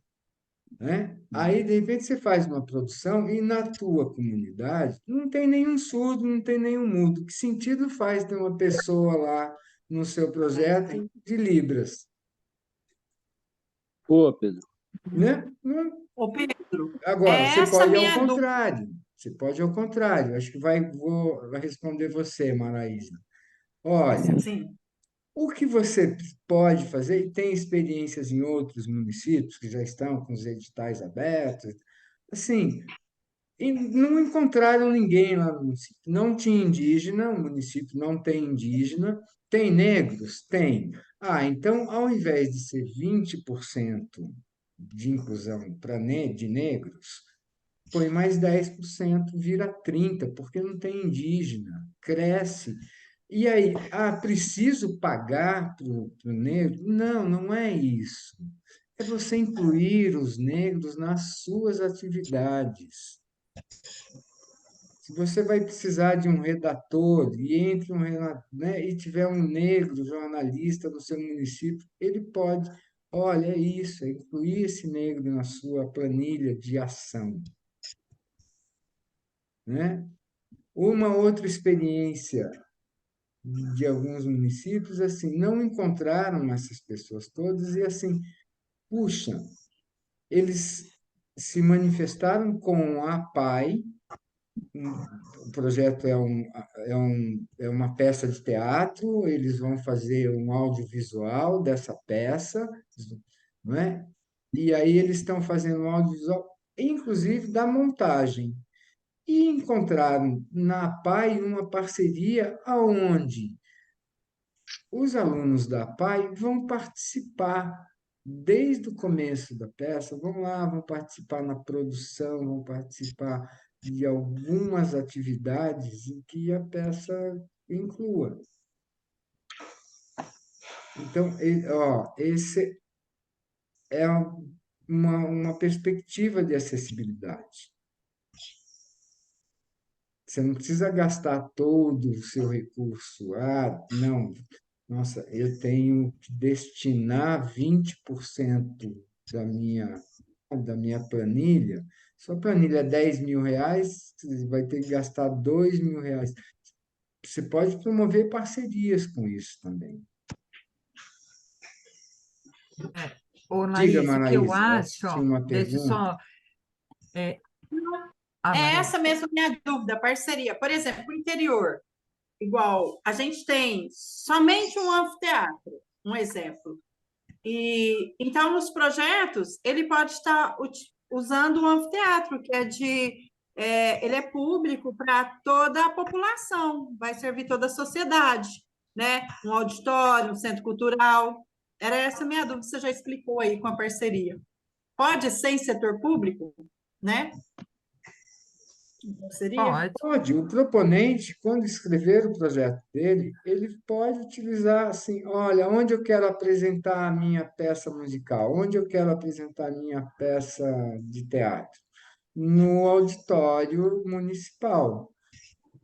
Speaker 1: né? Aí, de repente, você faz uma produção e na tua comunidade não tem nenhum surdo, não tem nenhum mudo. Que sentido faz ter uma pessoa lá no seu projeto de Libras,
Speaker 2: Boa, Pedro.
Speaker 1: né?
Speaker 4: Ô, Pedro,
Speaker 1: Agora,
Speaker 4: é
Speaker 1: você
Speaker 4: essa
Speaker 1: pode ir ao
Speaker 4: minha dúvida.
Speaker 1: contrário. Você pode ir ao contrário. Acho que vai responder você, Maraísa. Olha,
Speaker 4: Sim.
Speaker 1: o que você pode fazer, e tem experiências em outros municípios que já estão com os editais abertos, assim, e não encontraram ninguém lá no município. Não tinha indígena, o município não tem indígena. Tem negros? Tem. Então, ao invés de ser 20% de inclusão de negros, põe mais 10%, vira 30%, porque não tem indígena. Cresce. E aí, preciso pagar para o negro? Não, não é isso. É você incluir os negros nas suas atividades. Se você vai precisar de um redator e entre né, e tiver um negro jornalista no seu município, ele pode, olha, é isso, é incluir esse negro na sua planilha de ação, né? Uma outra experiência de alguns municípios, assim, não encontraram essas pessoas todas e assim, puxa, eles se manifestaram com a PAI. O projeto é uma peça de teatro, eles vão fazer um audiovisual dessa peça, não é? E aí eles estão fazendo um audiovisual, inclusive da montagem. E encontraram na PAI uma parceria aonde os alunos da PAI vão participar desde o começo da peça, vão lá, vão participar na produção, vão participar de algumas atividades em que a peça inclua. Então, esse é uma perspectiva de acessibilidade. Você não precisa gastar todo o seu recurso. Não, nossa, eu tenho que destinar 20% da minha planilha. Sua planilha é R$ 10.000, você vai ter que gastar R$ 2.000. Você pode promover parcerias com isso também.
Speaker 3: Ô,
Speaker 1: Diga,
Speaker 3: Laís, o que eu
Speaker 1: Maraísa,
Speaker 3: acho,
Speaker 1: tinha
Speaker 3: ó,
Speaker 1: uma
Speaker 3: deixa eu
Speaker 1: pergunta?
Speaker 3: só. É,
Speaker 4: É
Speaker 3: Maria.
Speaker 4: essa mesmo minha dúvida, parceria. Por exemplo, o interior, igual a gente tem somente um anfiteatro, um exemplo. E então, nos projetos, ele pode estar usando o anfiteatro, que ele é público para toda a população, vai servir toda a sociedade, né? Um auditório, um centro cultural. Era essa a minha dúvida, você já explicou aí com a parceria. Pode ser em setor público, né? Seria?
Speaker 3: Pode.
Speaker 1: Pode. O proponente, quando escrever o projeto dele, ele pode utilizar assim, olha, onde eu quero apresentar a minha peça musical, onde eu quero apresentar a minha peça de teatro, no auditório municipal.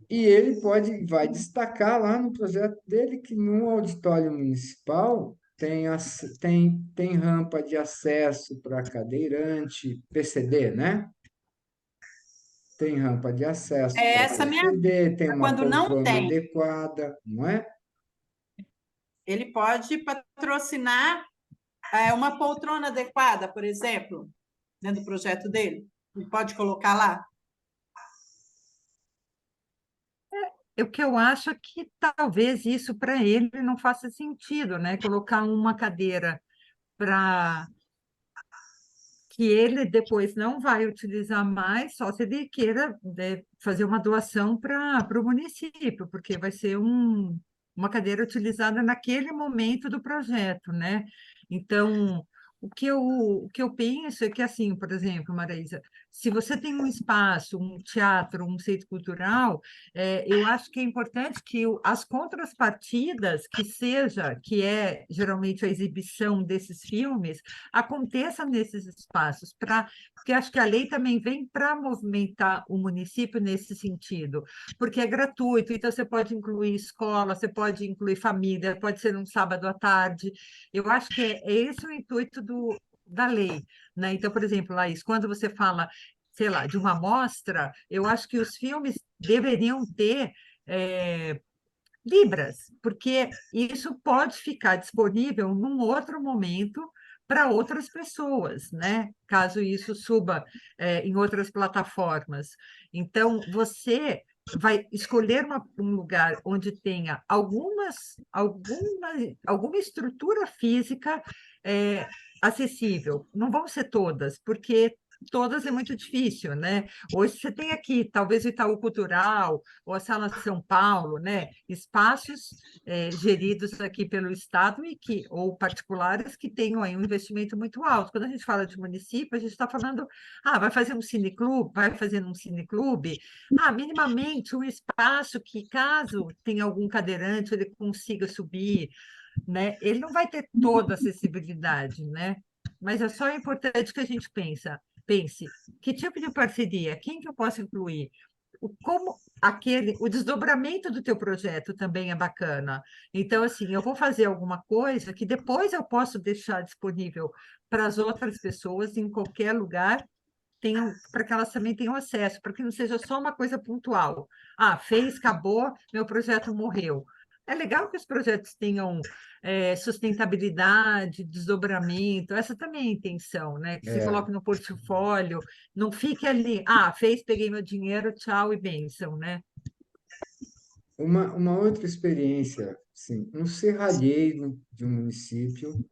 Speaker 1: E ele vai destacar lá no projeto dele que no auditório municipal tem rampa de acesso para cadeirante, PCD, né? Tem rampa de acesso
Speaker 4: É
Speaker 1: para
Speaker 4: essa a minha
Speaker 1: PCD, tem
Speaker 4: dúvida.
Speaker 1: uma
Speaker 4: Quando não
Speaker 1: poltrona
Speaker 4: tem,
Speaker 1: adequada, não é?
Speaker 4: ele pode patrocinar uma poltrona adequada, por exemplo, dentro do projeto dele. Ele pode colocar lá.
Speaker 3: o que eu acho é que talvez isso para ele não faça sentido, né? Colocar uma cadeira para que ele depois não vai utilizar mais, só se ele queira, né, fazer uma doação para o município, porque vai ser uma cadeira utilizada naquele momento do projeto, né? Então, o que eu penso é que, assim, por exemplo, Maraísa, se você tem um espaço, um teatro, um centro cultural, eu acho que é importante que as contrapartidas, que é geralmente a exibição desses filmes, aconteça nesses espaços, porque acho que a lei também vem para movimentar o município nesse sentido, porque é gratuito, então você pode incluir escola, você pode incluir família, pode ser um sábado à tarde. Eu acho que é esse o intuito da lei, né? Então, por exemplo, Laís, quando você fala, sei lá, de uma mostra, eu acho que os filmes deveriam ter libras, porque isso pode ficar disponível num outro momento para outras pessoas, né? Caso isso suba em outras plataformas. Então, você vai escolher um lugar onde tenha alguma estrutura física acessível. Não vão ser todas, porque todas é muito difícil, né? Hoje você tem aqui, talvez o Itaú Cultural, ou a Sala São Paulo, né? Espaços geridos aqui pelo Estado ou particulares que tenham aí um investimento muito alto. Quando a gente fala de município, a gente está falando, vai fazer um cineclube, vai fazer um cineclube, minimamente um espaço que, caso tenha algum cadeirante, ele consiga subir, né? Ele não vai ter toda a acessibilidade, né? Mas é só importante que a gente pense, que tipo de parceria, quem que eu posso incluir? O desdobramento do teu projeto também é bacana. Então, assim, eu vou fazer alguma coisa que depois eu posso deixar disponível para as outras pessoas em qualquer lugar, para que elas também tenham acesso, para que não seja só uma coisa pontual. Fez, acabou, meu projeto morreu. É legal que os projetos tenham sustentabilidade, desdobramento, essa também é a intenção, né? Que se coloque no portfólio, não fique ali, fez, peguei meu dinheiro, tchau e bênção, né?
Speaker 1: Uma outra experiência, sim, um serralheiro de um município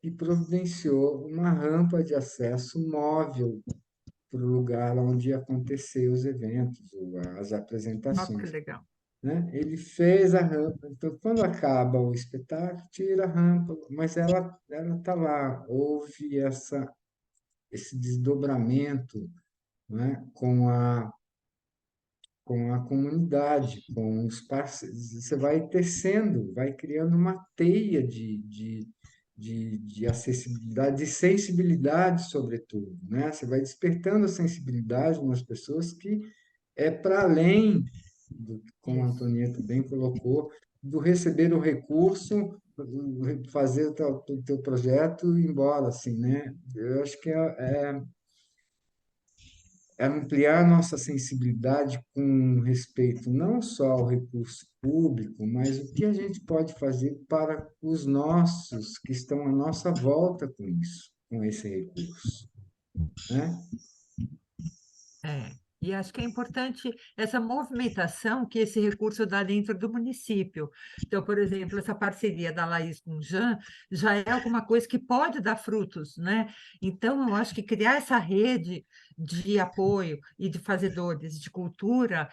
Speaker 1: que providenciou uma rampa de acesso móvel para o lugar onde ia acontecer os eventos, ou as
Speaker 3: Nossa, que
Speaker 1: apresentações,
Speaker 3: legal.
Speaker 1: né? Ele fez a rampa, então quando acaba o espetáculo, tira a rampa, mas ela está lá, houve esse desdobramento, né? Com a comunidade, com os parceiros. Você vai tecendo, vai criando uma teia de acessibilidade, de sensibilidade, sobretudo, né? Você vai despertando a sensibilidade nas pessoas que é para além, como a
Speaker 3: Isso.
Speaker 1: Antonieta bem colocou, do receber o recurso, fazer o teu projeto e ir embora, assim, né? Eu acho que é ampliar nossa sensibilidade com respeito não só ao recurso público, mas o que a gente pode fazer para os nossos que estão à nossa volta com isso, com esse recurso, né?
Speaker 3: E acho que é importante essa movimentação que esse recurso dá dentro do município. Então, por exemplo, essa parceria da Laís com o Jean já é alguma coisa que pode dar frutos, né? Então, eu acho que criar essa rede de apoio e de fazedores de cultura,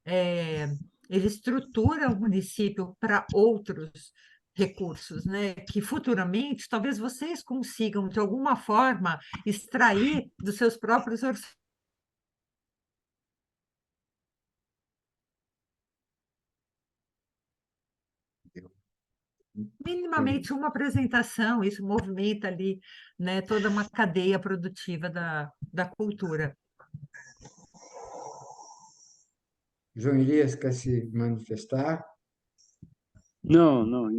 Speaker 3: é, ele estrutura o município para outros recursos, né? Que futuramente talvez vocês consigam, de alguma forma, extrair dos seus próprios orçamentos. Minimamente uma apresentação, isso movimenta ali, né, toda uma cadeia produtiva da cultura.
Speaker 1: João Elias quer se manifestar?
Speaker 2: Não, não,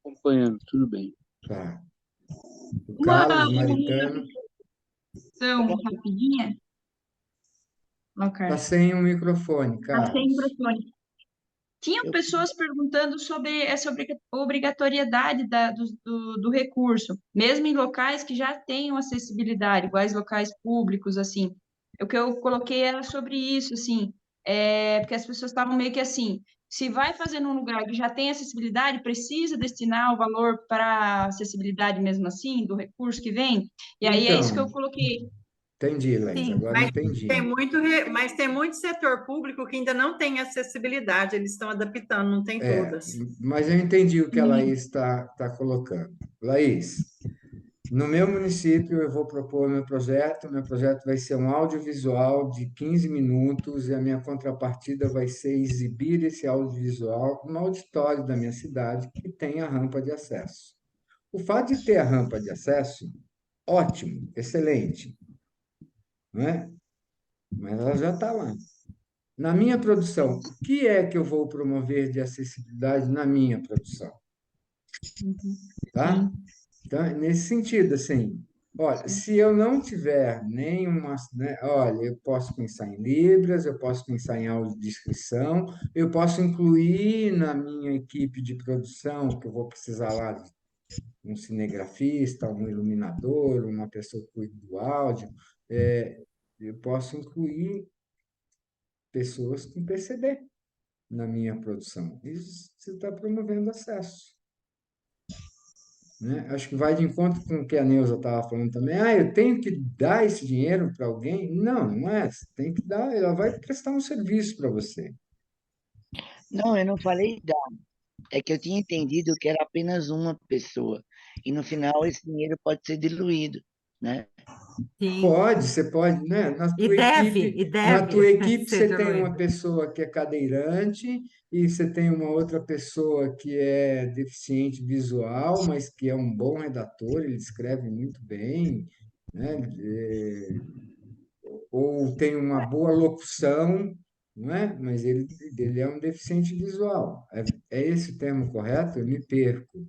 Speaker 2: acompanhando, tudo bem.
Speaker 1: Tá. O
Speaker 7: Uma
Speaker 1: Carlos Maritano
Speaker 7: questão rapidinha.
Speaker 1: está
Speaker 7: Ok.
Speaker 1: sem o microfone,
Speaker 7: Sem
Speaker 1: Carlos.
Speaker 7: microfone. Tinham pessoas perguntando sobre essa obrigatoriedade do recurso, mesmo em locais que já tenham acessibilidade, iguais locais públicos, assim. O que eu coloquei era sobre isso, assim, porque as pessoas estavam meio que assim, se vai fazer num lugar que já tem acessibilidade, precisa destinar o valor para acessibilidade mesmo assim, do recurso que vem, e aí é isso que
Speaker 1: Então,
Speaker 7: eu coloquei.
Speaker 1: entendi, Laís,
Speaker 3: Sim,
Speaker 1: agora
Speaker 4: Mas
Speaker 1: entendi.
Speaker 4: mas tem muito setor público que ainda não tem acessibilidade, eles estão adaptando, não tem todas.
Speaker 1: Mas eu entendi o que a Laís está colocando. Laís, no meu município, eu vou propor meu projeto vai ser um audiovisual de 15 minutos e a minha contrapartida vai ser exibir esse audiovisual no auditório da minha cidade, que tem a rampa de acesso. O fato de ter a rampa de acesso, ótimo, excelente, não é? Mas ela já está lá. Na minha produção, o que é que eu vou promover de acessibilidade na minha produção? Tá? Então, nesse sentido, assim, olha, se eu não tiver nenhuma, né, olha, eu posso pensar em Libras, eu posso pensar em audiodescrição, eu posso incluir na minha equipe de produção, que eu vou precisar lá de um cinegrafista, um iluminador, uma pessoa que cuida do áudio, eu posso incluir pessoas com PCD na minha produção. Isso você está promovendo acesso. Né? Acho que vai de encontro com o que a Neuza estava falando também. Ah, eu tenho que dar esse dinheiro para alguém? Não, não é. Você tem que dar, ela vai prestar um serviço para você.
Speaker 5: Não, eu não falei da. É que eu tinha entendido que era apenas uma pessoa. E no final esse dinheiro pode ser diluído, né?
Speaker 3: sim.
Speaker 1: Pode, você pode, né?
Speaker 3: E
Speaker 1: Na
Speaker 3: deve
Speaker 1: tua equipe
Speaker 3: ser
Speaker 1: você tem uma
Speaker 3: diluído.
Speaker 1: pessoa que é cadeirante e você tem uma outra pessoa que é deficiente visual, mas que é um bom redator, ele escreve muito bem, né? Ou tem uma boa locução, não é? Mas ele é um deficiente visual. É esse o termo correto? Eu me perco,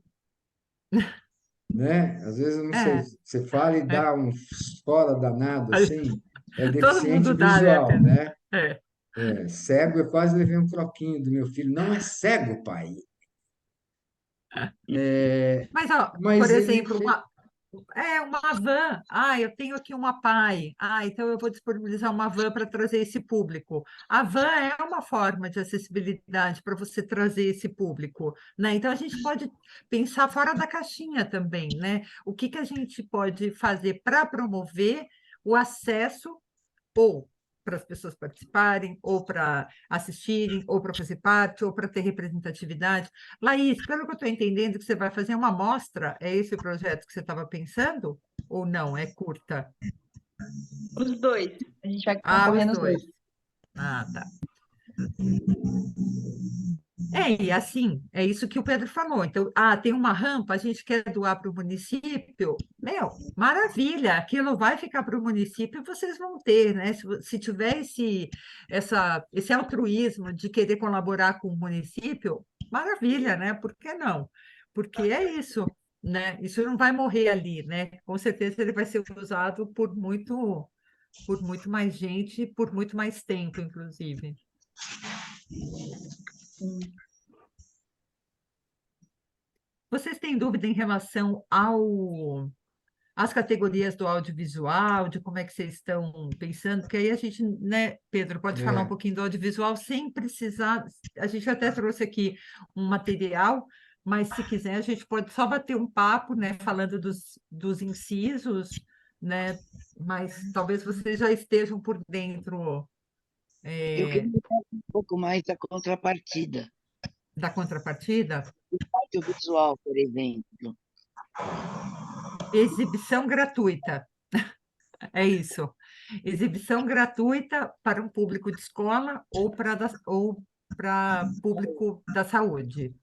Speaker 1: né? Às vezes eu não sei,
Speaker 3: É,
Speaker 1: você fala e
Speaker 3: é.
Speaker 1: dá um fora danado assim, é
Speaker 3: Todo
Speaker 1: deficiente
Speaker 3: mundo dá, né,
Speaker 1: visual,
Speaker 3: Pedro?
Speaker 1: né?
Speaker 3: É.
Speaker 1: Cego, eu quase levei um croquinho do meu filho. Não é cego, pai.
Speaker 3: Mas, ó, por
Speaker 1: Mas ele
Speaker 3: exemplo,
Speaker 1: fez.
Speaker 3: uma van. Ah, eu tenho aqui uma PAI. Ah, então eu vou disponibilizar uma van para trazer esse público. A van é uma forma de acessibilidade para você trazer esse público, né? Então a gente pode pensar fora da caixinha também, né? O que que a gente pode fazer para promover o acesso ou para as pessoas participarem, ou para assistirem, ou para fazer parte, ou para ter representatividade. Laís, pelo que eu estou entendendo, que você vai fazer uma mostra, é esse o projeto que você estava pensando? Ou não? É curta?
Speaker 7: Os dois. A gente vai
Speaker 3: Ah,
Speaker 7: concorrer
Speaker 3: os
Speaker 7: nos dois.
Speaker 3: dois. Ah, tá. E assim, é isso que o Pedro falou. Então, tem uma rampa, a gente quer doar para o município. Meu, maravilha, aquilo vai ficar para o município e vocês vão ter, né? Se tiver esse altruísmo de querer colaborar com o município, maravilha, né? Por que não? Porque é isso, né? Isso não vai morrer ali, né? Com certeza ele vai ser usado por muito mais gente, por muito mais tempo, inclusive. Vocês têm dúvida em relação às categorias do audiovisual, de como é que vocês estão pensando? Porque aí a gente, né, Pedro, pode falar um
Speaker 1: É,
Speaker 3: pouquinho do audiovisual sem precisar. A gente até trouxe aqui um material, mas se quiser, a gente pode só bater um papo, né, falando dos incisos, né? Mas talvez vocês já estejam por dentro
Speaker 5: Eu
Speaker 3: é,
Speaker 5: queria saber um pouco mais da contrapartida.
Speaker 3: da contrapartida.
Speaker 5: O audiovisual, por exemplo.
Speaker 3: Exibição gratuita. É isso. Exibição gratuita para um público de escola ou para público da saúde.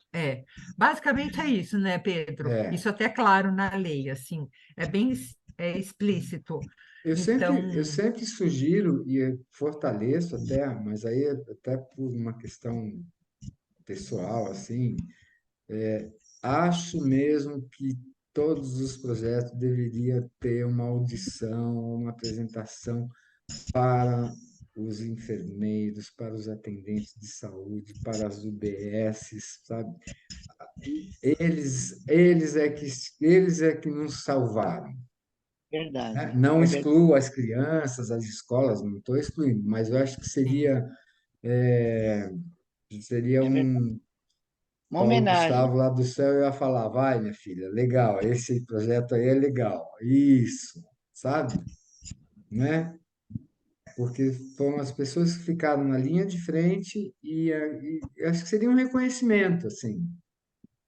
Speaker 3: Basicamente é isso, né, Pedro?
Speaker 1: é.
Speaker 3: Isso até é claro na lei, assim, é bem explícito.
Speaker 1: Eu
Speaker 3: Então,
Speaker 1: sempre sugiro e eu fortaleço até, mas aí até por uma questão pessoal, assim, acho mesmo que todos os projetos deveriam ter uma audição, uma apresentação para os enfermeiros, para os atendentes de saúde, para as UBSs, sabe? Eles é que nos salvaram, né?
Speaker 5: Verdade.
Speaker 1: Não
Speaker 5: É verdade.
Speaker 1: excluo as crianças, as escolas, não estou excluindo, mas eu acho que
Speaker 3: sim,
Speaker 1: seria Seria
Speaker 5: É verdade.
Speaker 1: um
Speaker 5: Uma
Speaker 1: Paulo
Speaker 5: homenagem.
Speaker 1: Gustavo lá do céu ia falar, vai, minha filha, legal, esse projeto aí é legal, isso, sabe? Né? Porque foram as pessoas que ficaram na linha de frente e acho que seria um reconhecimento, assim,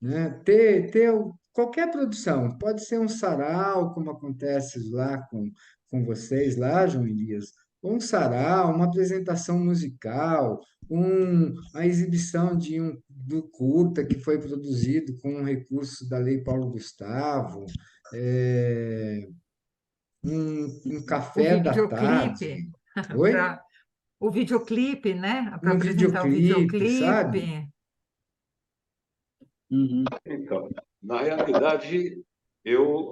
Speaker 1: né? Qualquer produção, pode ser um sarau, como acontece lá com vocês, lá, João Elias, ou um sarau, uma apresentação musical, a exibição do curta que foi produzido com um recurso da Lei Paulo Gustavo, é, um
Speaker 3: O
Speaker 1: café da
Speaker 3: videoclipe,
Speaker 1: tarde. Oi?
Speaker 3: para o videoclipe, né? Para
Speaker 1: Um
Speaker 3: apresentar o
Speaker 1: videoclipe, sabe?
Speaker 3: videoclipe.
Speaker 2: Uhum.
Speaker 8: Então, na realidade,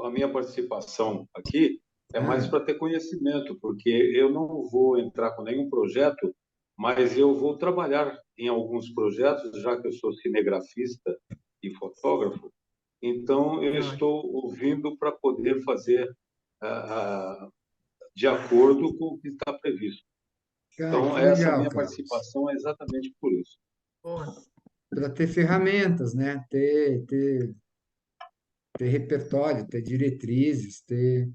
Speaker 8: a minha participação aqui é mais
Speaker 1: Ah,
Speaker 8: para ter conhecimento, porque eu não vou entrar com nenhum projeto, mas eu vou trabalhar em alguns projetos, já que eu sou cinegrafista e fotógrafo. Então, eu
Speaker 3: Olha,
Speaker 8: estou ouvindo para poder fazer de acordo com o que está previsto.
Speaker 1: cara,
Speaker 8: Então,
Speaker 1: que
Speaker 8: essa
Speaker 1: legal,
Speaker 8: minha
Speaker 1: Carlos.
Speaker 8: participação é exatamente por isso.
Speaker 3: boa.
Speaker 1: Para ter ferramentas, né? Ter repertório, ter diretrizes, ter.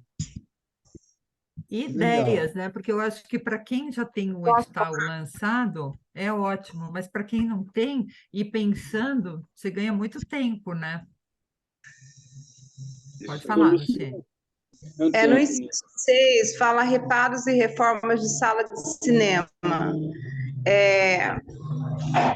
Speaker 3: E
Speaker 1: Que legal.
Speaker 3: ideias, né? Porque eu acho que para quem já tem o edital lançado, é ótimo, mas para quem não tem, e pensando, você ganha muito tempo, né? Pode
Speaker 8: Isso.
Speaker 3: falar, Luciene.
Speaker 2: Não
Speaker 7: No
Speaker 2: tem.
Speaker 7: inciso 6, fala reparos e reformas de sala de cinema. É,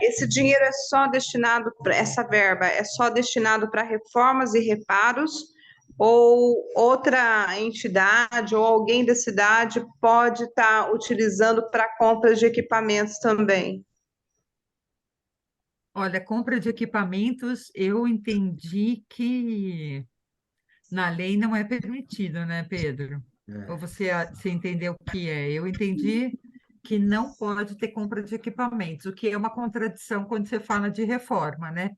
Speaker 7: esse dinheiro é só destinado para essa verba, é só destinado para reformas e reparos, ou outra entidade ou alguém da cidade pode estar utilizando para compras de equipamentos também?
Speaker 3: Olha, compra de equipamentos, eu entendi que na lei não é permitido, né, Pedro? Ou
Speaker 1: É.
Speaker 3: você entendeu o que é? Eu entendi que não pode ter compra de equipamentos, o que é uma contradição quando você fala de reforma, né?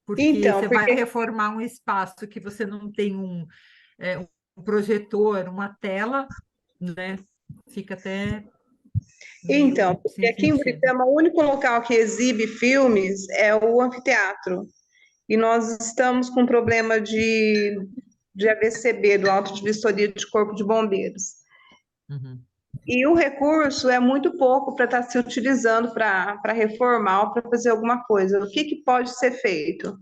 Speaker 3: Porque
Speaker 7: Então,
Speaker 3: você vai
Speaker 7: porque
Speaker 3: reformar um espaço que você não tem um projetor, uma tela, né? Fica até
Speaker 7: Então,
Speaker 3: meio
Speaker 7: porque
Speaker 3: sem
Speaker 7: aqui em
Speaker 3: sentido.
Speaker 7: Buritama, o único local que exibe filmes é o anfiteatro. E nós estamos com problema de AVCB, do Auto de Vistoria de Corpo de Bombeiros.
Speaker 3: Uhum.
Speaker 7: E o recurso é muito pouco para estar se utilizando para reformar ou para fazer alguma coisa. O que pode ser feito?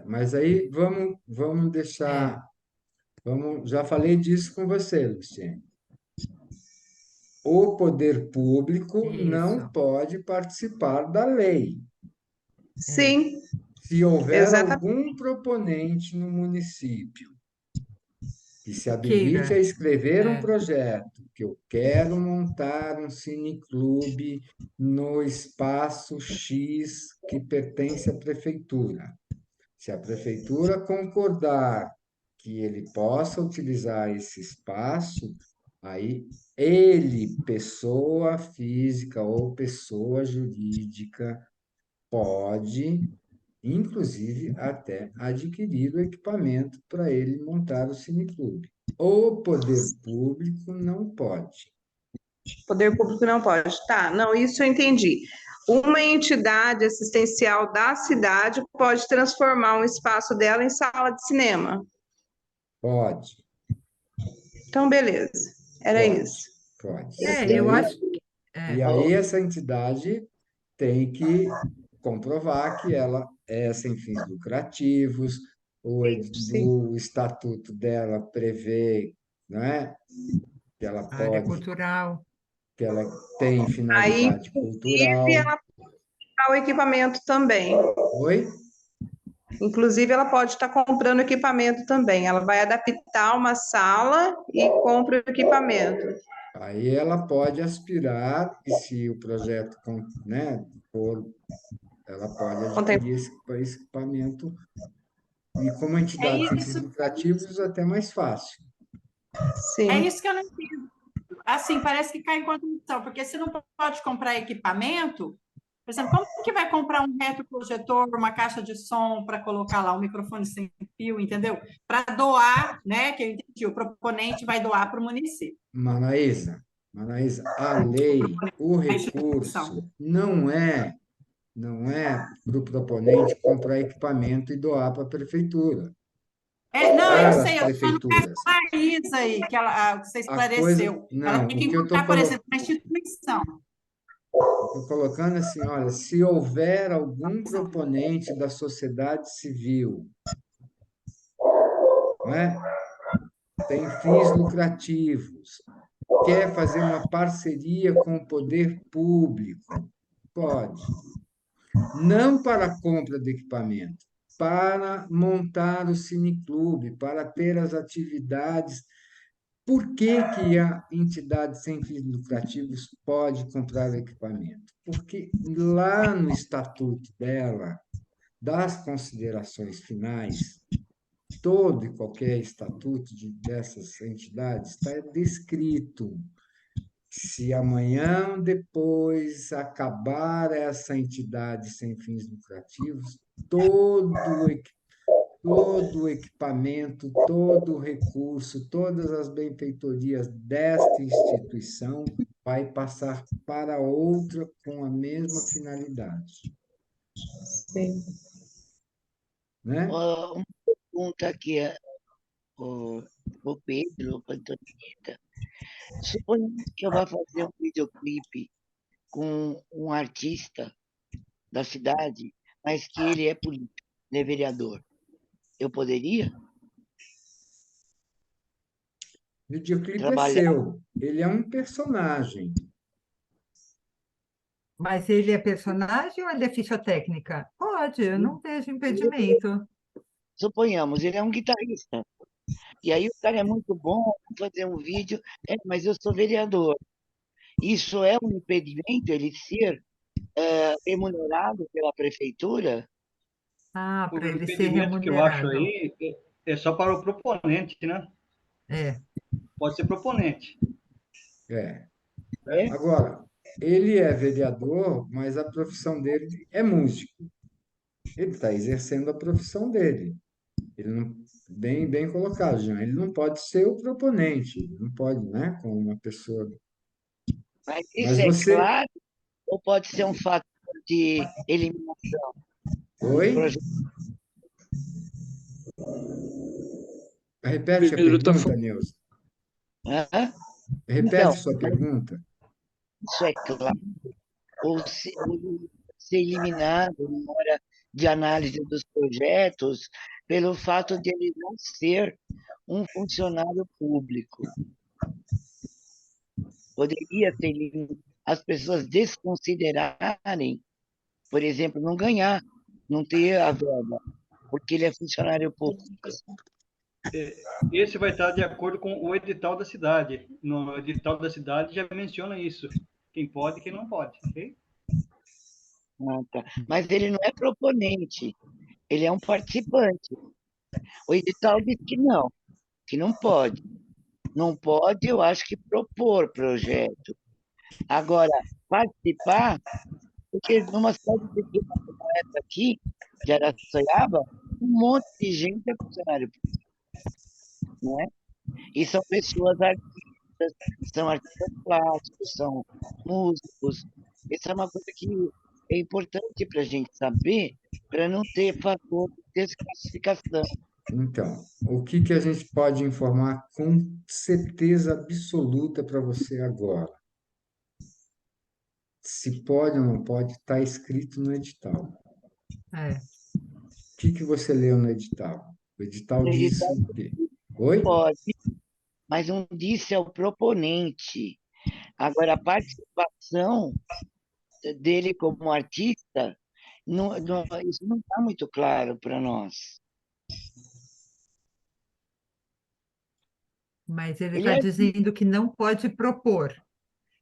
Speaker 1: Mas aí vamos
Speaker 3: É,
Speaker 1: deixar. Já falei disso com você, Luciene. O poder público não
Speaker 3: isso.
Speaker 1: pode participar da lei.
Speaker 3: É.
Speaker 7: Sim,
Speaker 1: Se houver
Speaker 7: exatamente.
Speaker 1: algum proponente no município que se
Speaker 3: Que
Speaker 1: habilite a
Speaker 3: queira.
Speaker 1: escrever um
Speaker 3: É.
Speaker 1: projeto, que eu quero montar um cineclube no espaço X que pertence à prefeitura. Se a prefeitura concordar que ele possa utilizar esse espaço, aí ele, pessoa física ou pessoa jurídica, pode, inclusive, até adquirir o equipamento para ele montar o cineclube. O poder público não pode.
Speaker 7: O poder público não pode. Tá, não, isso eu entendi. Uma entidade assistencial da cidade pode transformar um espaço dela em sala de cinema.
Speaker 1: Pode,
Speaker 7: Então, beleza. Era
Speaker 1: pode,
Speaker 7: isso.
Speaker 1: pode.
Speaker 3: Eu acho que.
Speaker 1: E
Speaker 3: É.
Speaker 1: aí essa entidade tem que comprovar que ela é sem fins lucrativos,
Speaker 7: Sim.
Speaker 1: o estatuto dela prevê, né, que ela
Speaker 3: Área
Speaker 1: pode,
Speaker 3: cultural.
Speaker 1: que ela tem
Speaker 7: Aí,
Speaker 1: finalidade
Speaker 7: inclusive,
Speaker 1: cultural.
Speaker 7: ela pode o equipamento também.
Speaker 1: Oi?
Speaker 7: Inclusive, ela pode estar comprando equipamento também. Ela vai adaptar uma sala e compra o equipamento.
Speaker 1: Aí ela pode aspirar, e se o projeto, né, for, ela pode adquirir esse equipamento, e como
Speaker 4: É
Speaker 1: entidade sem fins
Speaker 4: isso,
Speaker 1: lucrativos, até mais fácil.
Speaker 4: é
Speaker 7: Sim.
Speaker 4: isso que eu não entendo. Assim, parece que cai em contradição, porque você não pode comprar equipamento. Por exemplo, como que vai comprar um retroprojetor, uma caixa de som para colocar lá um microfone sem fio, entendeu? Para doar, né? Que eu entendi, o proponente vai doar para o município.
Speaker 1: Manaísa, Maraísa, a lei, o
Speaker 4: A instituição.
Speaker 1: recurso, não é para o proponente comprar equipamento e doar para a prefeitura,
Speaker 4: Não, eu
Speaker 1: para as
Speaker 4: sei, eu estou falando com
Speaker 1: prefeituras.
Speaker 4: a Maísa aí, que você
Speaker 1: A coisa,
Speaker 4: esclareceu. Ela
Speaker 1: não,
Speaker 4: tem
Speaker 1: o
Speaker 4: que
Speaker 1: que eu estou
Speaker 4: encontrar, por exemplo, uma instituição.
Speaker 1: colocando assim, olha, se houver algum proponente da sociedade civil, não é? Tem fins lucrativos, quer fazer uma parceria com o poder público, pode. Não para a compra de equipamento, para montar o cineclube, para ter as atividades. Por que que a entidade sem fins lucrativos pode comprar equipamento? Porque lá no estatuto dela, das considerações finais, todo e qualquer estatuto dessas entidades está descrito. Se amanhã ou depois acabar essa entidade sem fins lucrativos, todo o equipamento, todo o recurso, todas as benfeitorias desta instituição vai passar para outra com a mesma finalidade,
Speaker 5: Sim.
Speaker 1: né?
Speaker 5: Uma pergunta aqui, o Pedro, a Antonieta. Suponhamos que eu vá fazer um videoclipe com um artista da cidade, mas que ele é político, ele é vereador. Eu poderia
Speaker 1: O videoclipe é
Speaker 5: trabalhar?
Speaker 1: seu, ele é um personagem.
Speaker 3: Mas ele é personagem ou ele é ficha técnica? Pode, eu não vejo impedimento.
Speaker 5: Suponhamos, ele é um guitarrista. E aí o cara é muito bom, vamos fazer um vídeo, mas eu sou vereador. Isso é um impedimento, ele ser remunerado pela prefeitura?
Speaker 3: Ah,
Speaker 6: O
Speaker 3: para ele ser
Speaker 6: impedimento que eu acho
Speaker 3: remunerado.
Speaker 6: aí é só para o proponente, né?
Speaker 3: É.
Speaker 6: Pode ser proponente.
Speaker 1: É.
Speaker 5: É?
Speaker 1: Agora, ele é vereador, mas a profissão dele é músico. Ele está exercendo a profissão dele. Ele não, bem colocado, Jean. Ele não pode ser o proponente, ele não pode, né, como uma pessoa.
Speaker 5: Mas
Speaker 1: Mas
Speaker 5: isso é
Speaker 1: você,
Speaker 5: claro ou pode ser um fator de eliminação do
Speaker 1: oi?
Speaker 5: projeto?
Speaker 1: Repete a
Speaker 2: Pedro está
Speaker 1: pergunta, Neuza.
Speaker 5: Hã?
Speaker 1: Repete
Speaker 5: Então,
Speaker 1: sua pergunta.
Speaker 5: isso é claro. Ou ser eliminado na hora de análise dos projetos pelo fato de ele não ser um funcionário público. Poderia ser as pessoas desconsiderarem, por exemplo, não ganhar, não ter a verba, porque ele é funcionário público.
Speaker 6: Esse vai estar de acordo com o edital da cidade. No edital da cidade já menciona isso. Quem pode e quem não pode, ok?
Speaker 5: Ah, tá. Mas ele não é proponente, ele é um participante. O edital diz que não pode. Não pode, eu acho que propor projeto. Agora, participar, porque numa cidade pequena como essa aqui, de Araçoiaba, um monte de gente é funcionário público, não é? E são pessoas artistas, são artistas plásticos, são músicos. Isso é uma coisa que é importante para a gente saber, para não ter fator de desclassificação.
Speaker 1: Então, o que que a gente pode informar com certeza absoluta para você agora? Se pode ou não pode, está escrito no edital.
Speaker 3: É.
Speaker 1: O que que você leu no edital? O edital diz
Speaker 5: Edital
Speaker 1: o quê? Oi?
Speaker 5: pode, mas não disse ao proponente. Agora, a participação dele como artista, isso não está muito claro para nós.
Speaker 3: Mas ele
Speaker 5: Ele
Speaker 3: está
Speaker 5: é,
Speaker 3: dizendo que não pode propor.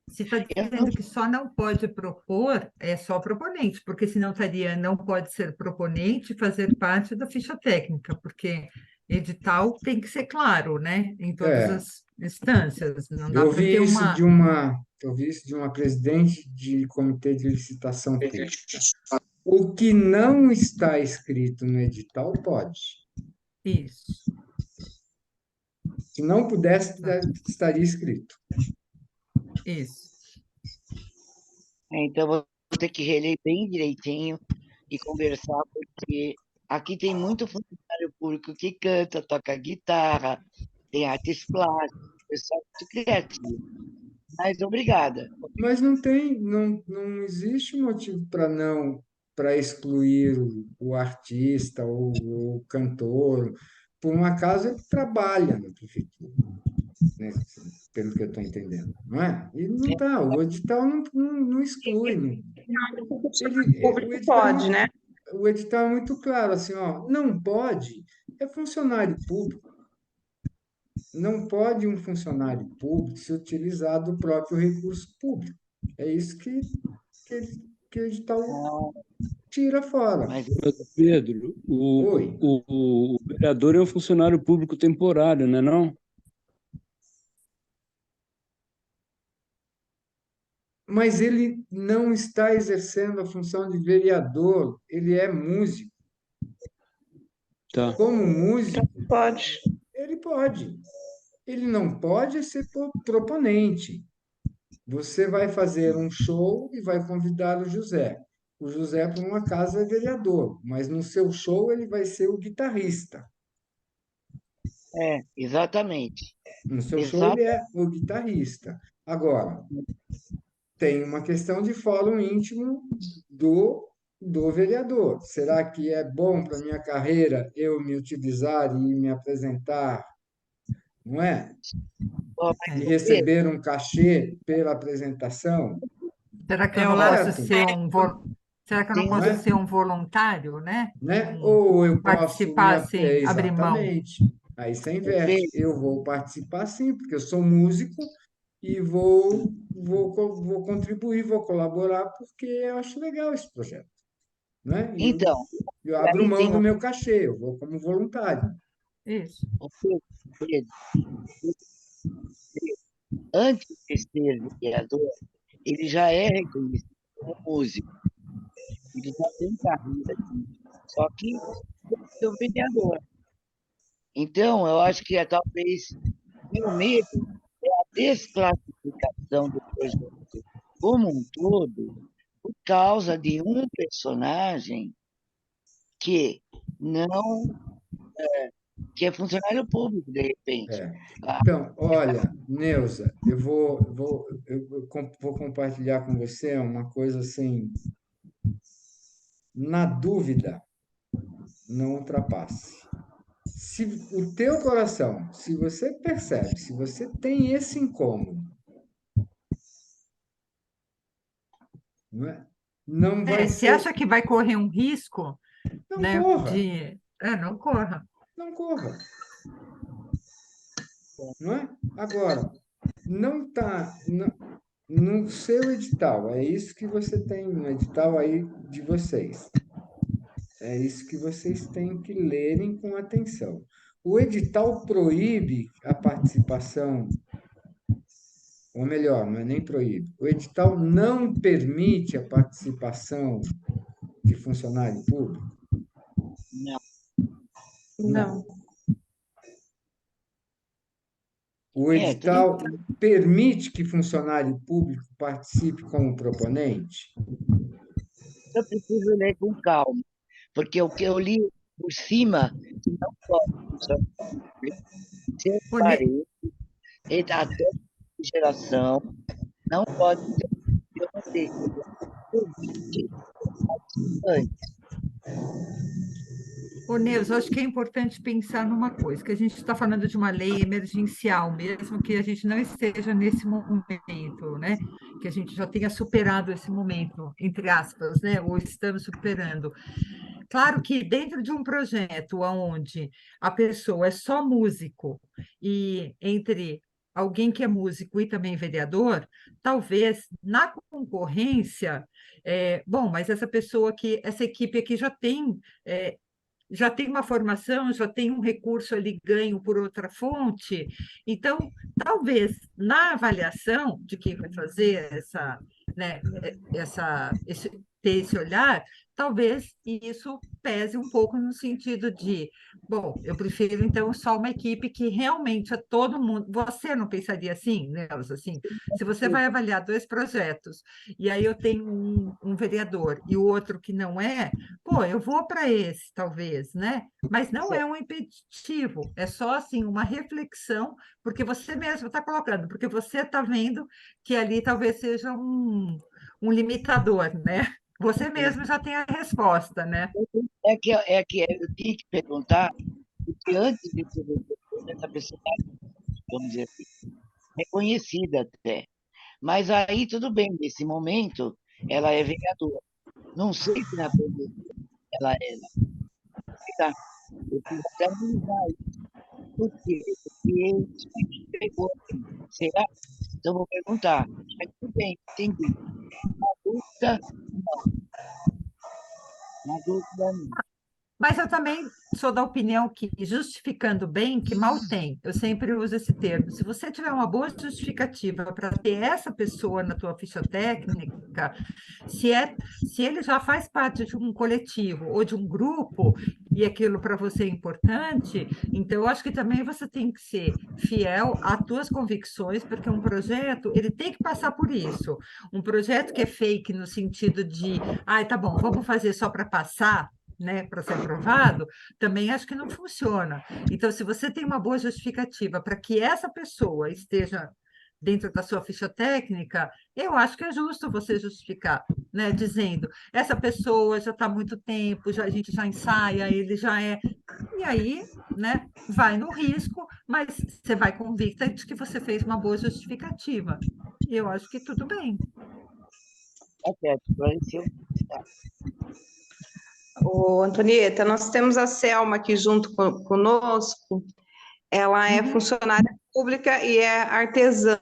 Speaker 3: Se está
Speaker 5: eu não,
Speaker 3: dizendo que só não pode propor, é só proponente, porque senão estaria não pode ser proponente e fazer parte da ficha técnica, porque edital tem que ser claro, né? Em todas
Speaker 1: É,
Speaker 3: as instâncias. Não
Speaker 1: eu
Speaker 3: dá para ter
Speaker 1: ouvi isso
Speaker 3: uma.
Speaker 1: de uma, eu ouvi isso de uma presidente de comitê de licitação pública. O que não está escrito no edital pode.
Speaker 3: Isso.
Speaker 1: Se não pudesse, estaria escrito.
Speaker 3: Isso.
Speaker 5: Então, vou ter que reler bem direitinho e conversar, porque aqui tem muito funcionário público que canta, toca guitarra, tem artes plásticas, pessoal muito criativo. Mas obrigada.
Speaker 1: Mas não existe motivo para excluir o artista ou o cantor. Por um acaso ele trabalha na prefeitura, né? Pelo que eu estou entendendo, não é? E não tá, o edital não exclui,
Speaker 9: O
Speaker 1: o
Speaker 9: público
Speaker 1: edital,
Speaker 9: pode, né?
Speaker 1: o edital é muito claro, assim, ó, não pode, é funcionário público. Não pode um funcionário público se utilizar do próprio recurso público. É isso que, que o edital tira fora.
Speaker 5: Mas
Speaker 2: Mas, Pedro,
Speaker 1: Oi,
Speaker 2: o vereador é um funcionário público temporário, não é não?
Speaker 1: mas ele não está exercendo a função de vereador, ele é músico.
Speaker 2: Tá.
Speaker 1: Como músico,
Speaker 9: Pode.
Speaker 1: ele pode. Ele não pode ser proponente. Você vai fazer um show e vai convidar o José. O José, por um acaso, é vereador, mas no seu show ele vai ser o guitarrista.
Speaker 5: exatamente.
Speaker 1: No seu show ele
Speaker 5: Exato.
Speaker 1: é o guitarrista. Agora, tem uma questão de fórum íntimo do vereador. Será que é bom para minha carreira eu me utilizar e me apresentar, não é?
Speaker 5: Ó,
Speaker 3: É.
Speaker 1: E receber um cachê pela apresentação?
Speaker 3: Será que eu
Speaker 4: É o
Speaker 3: não
Speaker 4: lado
Speaker 3: posso ser será que eu não
Speaker 5: tem
Speaker 1: Não
Speaker 3: posso
Speaker 1: é?
Speaker 3: ser um voluntário, né?
Speaker 1: Né? Ou eu posso
Speaker 3: Participar sem abrir mão?
Speaker 1: exatamente. Aí você inverte. Eu vou participar sim, porque eu sou músico e vou contribuir, vou colaborar, porque eu acho legal esse projeto, né? E
Speaker 5: Então,
Speaker 1: eu
Speaker 5: e
Speaker 1: abro
Speaker 5: aí
Speaker 1: mão
Speaker 5: tem
Speaker 1: do meu cachê, eu vou como voluntário.
Speaker 3: Isso.
Speaker 5: o Pedro, antes de ser vereador, ele já é reconhecido como músico, ele já tem carreira aqui, só que é o vereador. Então, eu acho que talvez meu medo é a desclassificação do projeto como um todo, por causa de um personagem que não que é funcionário público, de repente.
Speaker 1: É. Então, olha, Neuza, eu vou compartilhar com você uma coisa assim, na dúvida, não ultrapasse. Se o teu coração, se você percebe, se você tem esse incômodo, não é? Não vai
Speaker 3: Se
Speaker 1: ser,
Speaker 3: acha que vai correr um risco,
Speaker 1: não
Speaker 3: né,
Speaker 1: corra,
Speaker 3: não corra.
Speaker 1: não corra, não é? Agora, não está no seu edital, é isso que você tem no edital aí de vocês. É isso que vocês têm que lerem com atenção. O edital proíbe a participação, ou melhor, não é nem proíbe. O edital não permite a participação de funcionário público?
Speaker 5: Não,
Speaker 9: Não.
Speaker 1: O
Speaker 5: tem
Speaker 1: edital permite que funcionário público participe como proponente?
Speaker 5: eu preciso ler com calma, porque o que eu li por cima não pode funcionar. Se eu
Speaker 3: O Ne-
Speaker 5: parei, até geração não pode ter. Eu não sei se eu vi antes.
Speaker 3: Ô, Neuza, eu acho que é importante pensar numa coisa, que a gente está falando de uma lei emergencial, mesmo que a gente não esteja nesse momento, né? Que a gente já tenha superado esse momento, entre aspas, né? Ou estamos superando. Claro que dentro de um projeto onde a pessoa é só músico e entre alguém que é músico e também vereador, talvez na concorrência, bom, mas essa pessoa aqui, essa equipe aqui já tem uma formação, já tem um recurso ali ganho por outra fonte. Então, talvez na avaliação de quem vai fazer essa, né, esse ter esse olhar, talvez isso pese um pouco no sentido de, bom, eu prefiro então só uma equipe que realmente é todo mundo. Você não pensaria assim, Nelson? Assim, se você vai avaliar 2 projetos e aí eu tenho um vereador e o outro que não é, pô, eu vou para esse, talvez, né? Mas não é um impeditivo, é só assim uma reflexão, porque você mesmo está colocando, porque você está vendo que ali talvez seja um limitador, né? Você mesmo já tem a resposta, né?
Speaker 5: Eu tinha que perguntar, porque antes de ser vereador, essa pessoa, vamos dizer assim, reconhecida até. Mas aí tudo bem, nesse momento ela é vereadora. Não sei se na pandemia ela era. Tá? Eu preciso até analisar isso. Por quê? Porque isso me pegou assim. Será? Então, eu vou perguntar. Mas tudo bem, entendi. Na dúvida, não. Na dúvida, não.
Speaker 3: Mas eu também sou da opinião que, justificando bem, que mal tem. Eu sempre uso esse termo. Se você tiver uma boa justificativa para ter essa pessoa na tua ficha técnica, se ele já faz parte de um coletivo ou de um grupo, e aquilo para você é importante, então eu acho que também você tem que ser fiel às tuas convicções, porque um projeto, ele tem que passar por isso. Um projeto que é fake no sentido de, ai, tá bom, vamos fazer só para passar, né, para ser aprovado, também acho que não funciona. Então, se você tem uma boa justificativa para que essa pessoa esteja dentro da sua ficha técnica, eu acho que é justo você justificar, né, dizendo, essa pessoa já está há muito tempo, a gente já ensaia, ele já é... E aí, né, vai no risco, mas você vai convicta de que você fez uma boa justificativa. E eu acho que tudo bem.
Speaker 5: Até, esclareceu.
Speaker 9: Ô, Antonieta, nós temos a Selma aqui junto conosco. Ela é funcionária pública e é artesã.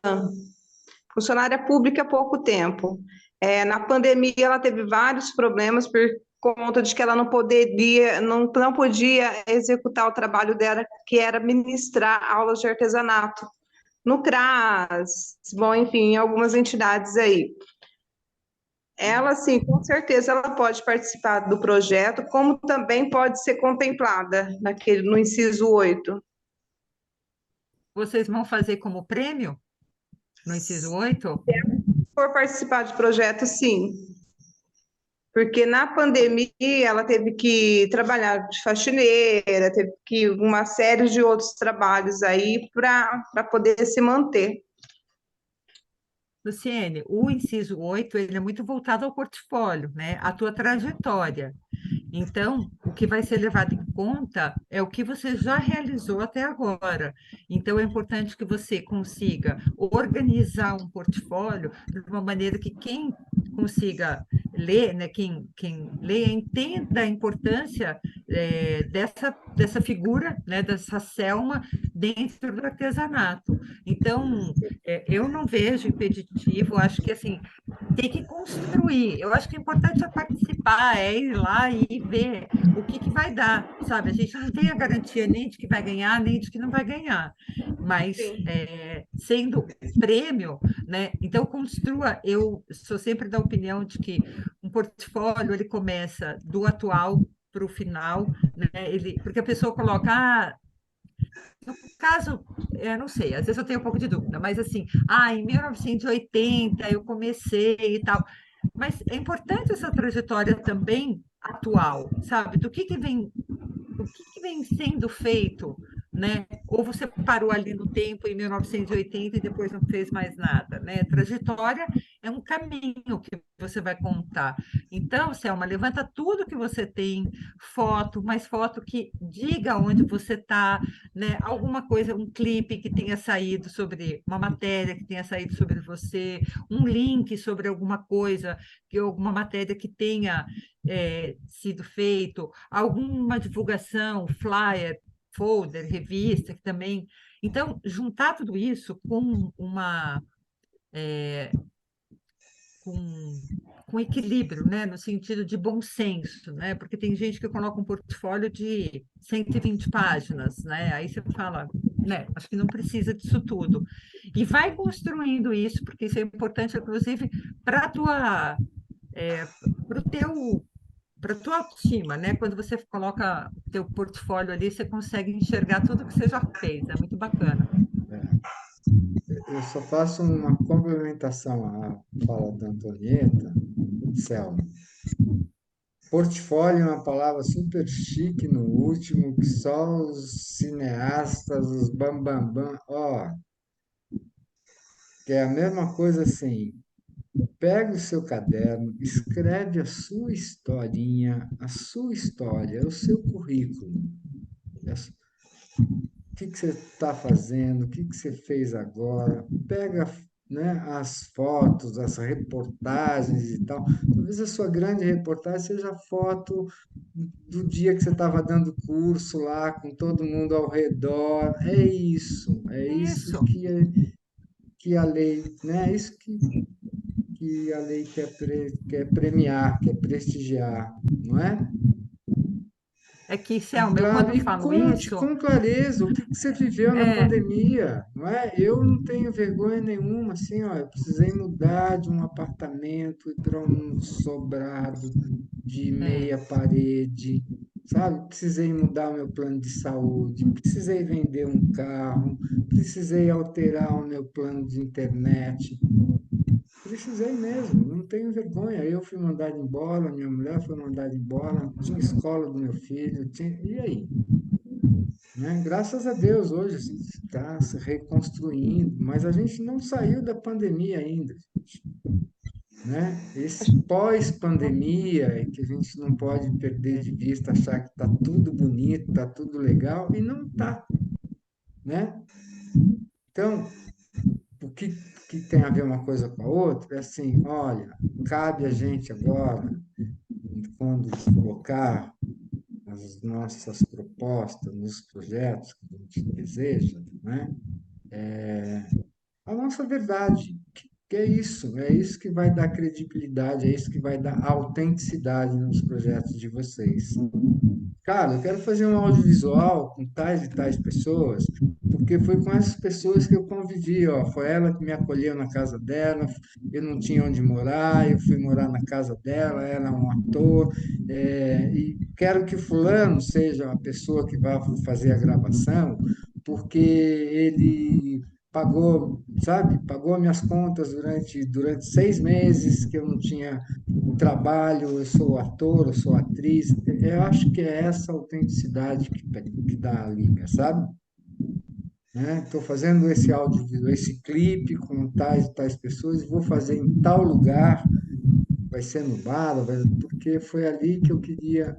Speaker 9: Funcionária pública há pouco tempo. Na pandemia, ela teve vários problemas por conta de que ela não podia executar o trabalho dela, que era ministrar aulas de artesanato no CRAS, bom, enfim, em algumas entidades aí. Ela, sim, com certeza, ela pode participar do projeto, como também pode ser contemplada no inciso 8.
Speaker 3: Vocês vão fazer como prêmio no inciso 8?
Speaker 9: Se for participar de projeto, sim. Porque na pandemia ela teve que trabalhar de faxineira, teve que uma série de outros trabalhos aí para poder se manter.
Speaker 3: Luciene, o inciso 8 ele é muito voltado ao portfólio, né? À tua trajetória. Então, o que vai ser levado em conta é o que você já realizou até agora. Então, é importante que você consiga organizar um portfólio de uma maneira que quem consiga ler, né, quem lê, entenda a importância dessa figura, né, dessa Selma dentro do artesanato. Então, eu não vejo impeditivo, acho que assim, tem que construir. Eu acho que o importante é participar, é ir lá e ver o que vai dar, sabe? A gente não tem a garantia nem de que vai ganhar, nem de que não vai ganhar. Mas, sendo prêmio, né? Então, construa. Eu sou sempre da opinião de que um portfólio, ele começa do atual para o final, né? Porque a pessoa coloca... No caso, eu não sei, às vezes eu tenho um pouco de dúvida, mas assim, em 1980 eu comecei e tal. Mas é importante essa trajetória também atual, sabe? Do que vem sendo feito, né? Ou você parou ali no tempo, em 1980, e depois não fez mais nada, né? Trajetória é um caminho que você vai contar. Então, Selma, levanta tudo que você tem, foto, mas foto que diga onde você está, né? Alguma coisa, um clipe que tenha saído sobre uma matéria que tenha saído sobre você, um link sobre alguma coisa, alguma matéria que tenha sido feito, alguma divulgação, flyer, folder, revista, que também... Então, juntar tudo isso com com equilíbrio, né? No sentido de bom senso, né? Porque tem gente que coloca um portfólio de 120 páginas, né? Aí você fala, né? Acho que não precisa disso tudo. E vai construindo isso, porque isso é importante, inclusive, para a tua para a tua autoestima, né? Quando você coloca o teu portfólio ali, você consegue enxergar tudo que você já fez. É muito bacana.
Speaker 1: Eu só faço uma complementação à fala da Antonieta, Selma. Portfólio é uma palavra super chique no último, que só os cineastas, os bambambam, ó, que é a mesma coisa assim. Pega o seu caderno, escreve a sua historinha, a sua história, o seu currículo. O que você está fazendo? O que você fez agora? Pega, né, as fotos, as reportagens e tal. Talvez a sua grande reportagem seja a foto do dia que você estava dando curso lá, com todo mundo ao redor. É isso
Speaker 3: Isso.
Speaker 1: que a lei, né? É isso que a lei quer premiar, quer prestigiar, não é?
Speaker 3: É que, Selma, eu
Speaker 1: Claro,
Speaker 3: quando
Speaker 1: e
Speaker 3: falo
Speaker 1: conte
Speaker 3: isso,
Speaker 1: com clareza o que você viveu na
Speaker 3: é,
Speaker 1: pandemia, não é? Eu não tenho vergonha nenhuma, assim, ó, eu precisei mudar de um apartamento para um sobrado de meia parede, sabe? Precisei mudar o meu plano de saúde, precisei vender um carro, precisei alterar o meu plano de internet. Precisei mesmo, não tenho vergonha. Eu fui mandado embora, minha mulher foi mandada embora, tinha escola do meu filho, e aí? Né? Graças a Deus, hoje a gente está se reconstruindo, mas a gente não saiu da pandemia ainda, né? Esse pós-pandemia é que a gente não pode perder de vista, achar que está tudo bonito, está tudo legal, e não está, né? Então, o que tem a ver uma coisa com a outra é assim, olha, cabe a gente agora, quando colocar as nossas propostas nos projetos que a gente deseja, né? A nossa verdade, que é isso que vai dar credibilidade, é isso que vai dar autenticidade nos projetos de vocês. Cara, eu quero fazer um audiovisual com tais e tais pessoas, porque foi com essas pessoas que eu convivi, ó. Foi ela que me acolheu na casa dela, eu não tinha onde morar, eu fui morar na casa dela, ela é um ator, e quero que fulano seja a pessoa que vai fazer a gravação, porque ele pagou, sabe, pagou minhas contas durante 6 meses que eu não tinha trabalho, eu sou ator, eu sou atriz. Eu acho que é essa autenticidade que dá a liga, sabe? Né? Estou fazendo esse áudio, esse clipe com tais e tais pessoas, e vou fazer em tal lugar, vai ser no bar, porque foi ali que eu queria.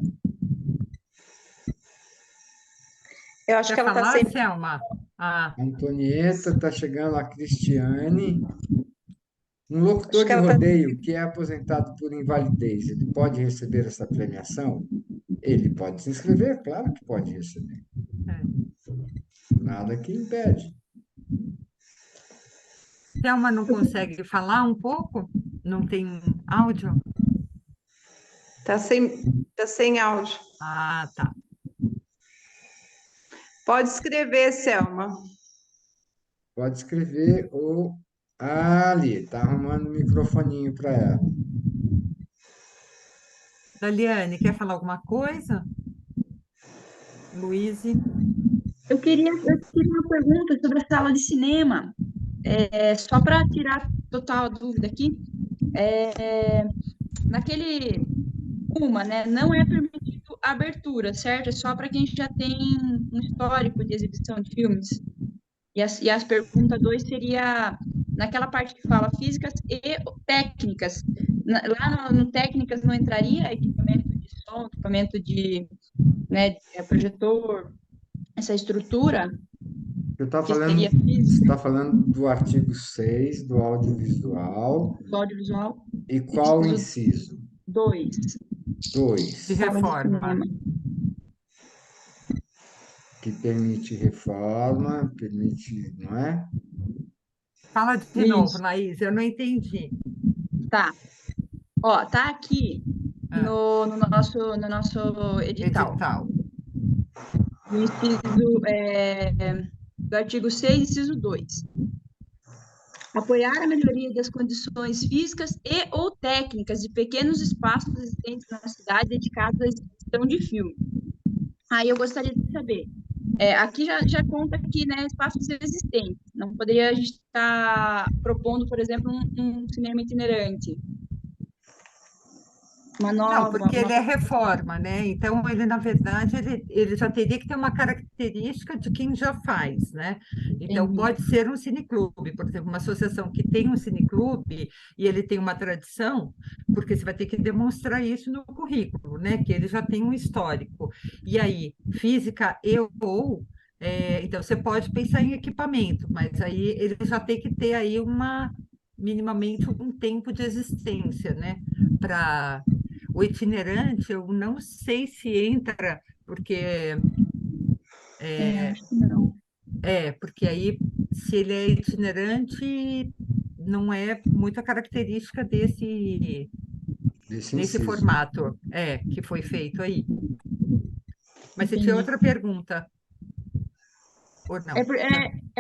Speaker 9: Eu acho
Speaker 3: quer
Speaker 9: que ela está
Speaker 3: falar,
Speaker 9: sempre.
Speaker 3: Selma?
Speaker 1: A Antonieta, está chegando a Cristiane. Um locutor
Speaker 9: Acho que
Speaker 1: de
Speaker 9: ela está.
Speaker 1: rodeio que é aposentado por invalidez, ele pode receber essa premiação? Ele pode se inscrever, claro que pode receber. Nada que impede.
Speaker 3: Selma não consegue falar um pouco? Não tem áudio?
Speaker 9: Tá sem áudio.
Speaker 3: Ah, tá.
Speaker 9: Pode escrever, Selma.
Speaker 1: Pode escrever ou ali, tá arrumando o microfoninho para ela.
Speaker 3: Daliane, quer falar alguma coisa? Luiz?
Speaker 7: Eu queria uma pergunta sobre a sala de cinema. Só para tirar total dúvida aqui, naquele né, não é permitido a abertura, certo? É só para quem já tem um histórico de exibição de filmes. E as pergunta 2 seria naquela parte que fala físicas e técnicas. Lá no técnicas não entraria equipamento de som, equipamento de, né, de projetor, essa estrutura que seria
Speaker 1: Você
Speaker 7: física,
Speaker 1: está falando do artigo 6 do audiovisual.
Speaker 7: do audiovisual.
Speaker 1: E qual inciso?
Speaker 7: 2.
Speaker 1: 2.
Speaker 3: De reforma.
Speaker 1: Que permite reforma, permite, não é?
Speaker 3: Fala de novo, Laís, eu não entendi.
Speaker 7: Tá. Ó, tá aqui no nosso edital. No inciso do artigo 6, inciso 2. Apoiar a melhoria das condições físicas e ou técnicas de pequenos espaços existentes na cidade dedicados à exibição de filme. Aí eu gostaria de saber, aqui já conta aqui, né, espaços existentes. Não poderia a gente estar propondo, por exemplo, um cinema itinerante. Uma
Speaker 3: Não,
Speaker 7: nova,
Speaker 3: porque ele
Speaker 7: uma...
Speaker 3: é reforma, né? Então, ele, na verdade, ele já teria que ter uma característica de quem já faz, né? Então,
Speaker 7: Entendi.
Speaker 3: pode ser um cineclube, por exemplo, uma associação que tem um cineclube e ele tem uma tradição, porque você vai ter que demonstrar isso no currículo, né? Que ele já tem um histórico. E aí, física e ou... então, você pode pensar em equipamento, mas aí ele já tem que ter aí minimamente um tempo de existência, né? Para o itinerante, eu não sei se entra, porque
Speaker 7: acho que não.
Speaker 3: porque aí, se ele é itinerante, não é muita característica desse
Speaker 1: inciso.
Speaker 3: formato que foi feito aí. Mas você tinha
Speaker 7: Entendi.
Speaker 3: outra pergunta? Ou não?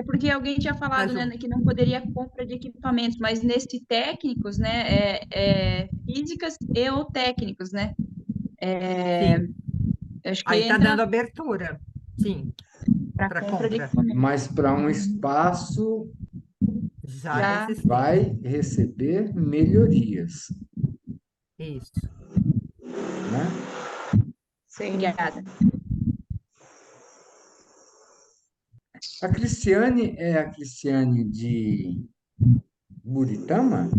Speaker 7: Porque alguém tinha falado, né, que não poderia compra de equipamentos, mas nesse técnicos, né, físicas e ou técnicos, né?
Speaker 3: Sim.
Speaker 7: Acho que
Speaker 3: Aí está
Speaker 7: entra
Speaker 3: dando abertura, sim,
Speaker 7: para compra de
Speaker 3: compra.
Speaker 7: equipamentos.
Speaker 1: Mas para um espaço
Speaker 3: Já existente.
Speaker 1: vai receber melhorias,
Speaker 3: Isso.
Speaker 1: né?
Speaker 9: Sim.
Speaker 7: Obrigada.
Speaker 1: A Cristiane é a Cristiane de Buritama?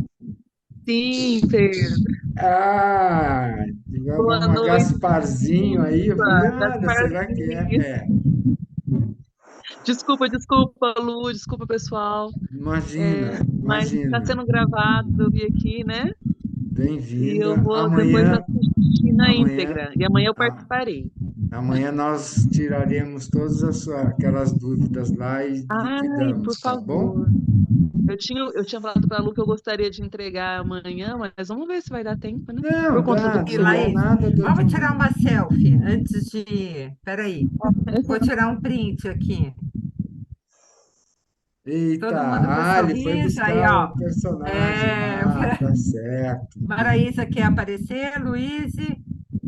Speaker 10: Sim, Pedro.
Speaker 1: Ah,
Speaker 10: Boa
Speaker 1: uma
Speaker 10: noite.
Speaker 1: Gasparzinho aí. Eu falei, olha, será que
Speaker 10: Gasparzinho.
Speaker 1: é?
Speaker 10: Desculpa, Lu, desculpa, pessoal.
Speaker 1: Imagina,
Speaker 10: Mas está
Speaker 1: imagina.
Speaker 10: sendo gravado, eu vi aqui, né? E
Speaker 1: Bem-vinda.
Speaker 10: eu vou depois assistir na íntegra. E amanhã eu participarei.
Speaker 1: Amanhã nós tiraremos todas aquelas dúvidas lá e liquidamos,
Speaker 10: por
Speaker 1: tá bom?
Speaker 10: favor. Eu tinha falado para a Lu que eu gostaria de entregar amanhã, mas vamos ver se vai dar tempo, né?
Speaker 1: Não,
Speaker 10: Por conta
Speaker 1: dá,
Speaker 10: do
Speaker 1: não dá nada do outro
Speaker 3: Vamos tirar
Speaker 1: mundo.
Speaker 3: uma selfie antes de... Peraí, vou tirar um print aqui.
Speaker 1: Eita,
Speaker 3: Todo mundo com
Speaker 1: ele foi
Speaker 3: sorriso, aí,
Speaker 1: buscar
Speaker 3: ó.
Speaker 1: o personagem. Tá certo.
Speaker 3: Maraísa quer aparecer, Luiz?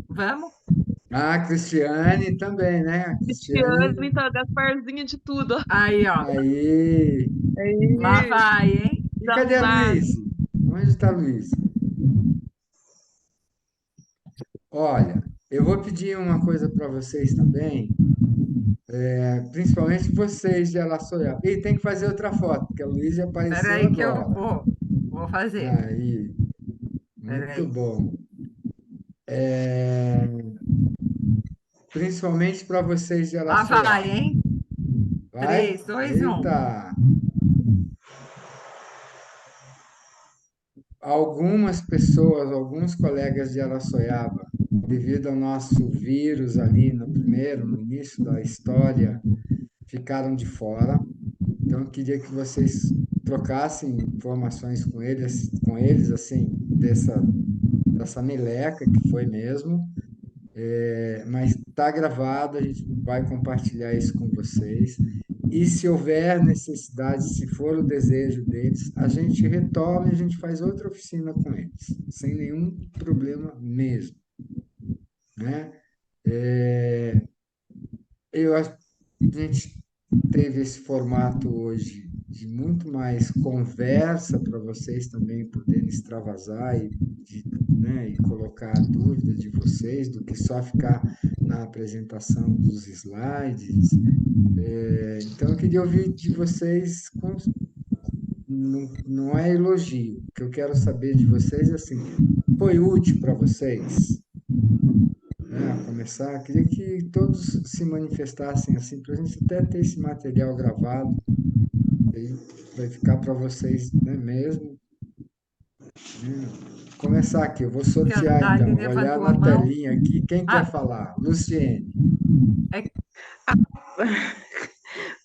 Speaker 3: Vamos?
Speaker 1: Cristiane também, né? A
Speaker 10: Cristiane, tá Gasparzinha de tudo.
Speaker 3: Aí, ó.
Speaker 1: Aí.
Speaker 3: Lá vai, hein?
Speaker 1: E cadê a Luiz? Onde está a Luiz? Olha, eu vou pedir uma coisa para vocês também, principalmente vocês de Araçoiaba. E tem que fazer outra foto, porque a Luísa apareceu
Speaker 3: Peraí que eu
Speaker 1: agora.
Speaker 3: vou fazer.
Speaker 1: Aí, muito
Speaker 3: Peraí.
Speaker 1: bom. Principalmente para vocês de
Speaker 3: Lá
Speaker 1: Araçoiaba.
Speaker 3: vai, hein?
Speaker 1: Vai?
Speaker 3: 3, 2, 1.
Speaker 1: Eita! Algumas pessoas, alguns colegas de Araçoiaba, devido ao nosso vírus ali no início da história, ficaram de fora. Então, eu queria que vocês trocassem informações com eles assim, dessa meleca que foi mesmo. Mas está gravado, a gente vai compartilhar isso com vocês. E se houver necessidade, se for o desejo deles, a gente retoma e a gente faz outra oficina com eles, sem nenhum problema mesmo, né? A gente teve esse formato hoje de muito mais conversa para vocês também poderem extravasar né, e colocar a dúvida de vocês do que só ficar na apresentação dos slides. Então, eu queria ouvir de vocês, não é elogio, o que eu quero saber de vocês é assim, foi útil para vocês? A começar, queria que todos se manifestassem assim, para a gente até ter esse material gravado, aí vai ficar para vocês, né, mesmo. Começar aqui, eu vou sortear então, vou olhar na telinha aqui, quem quer falar? Luciene.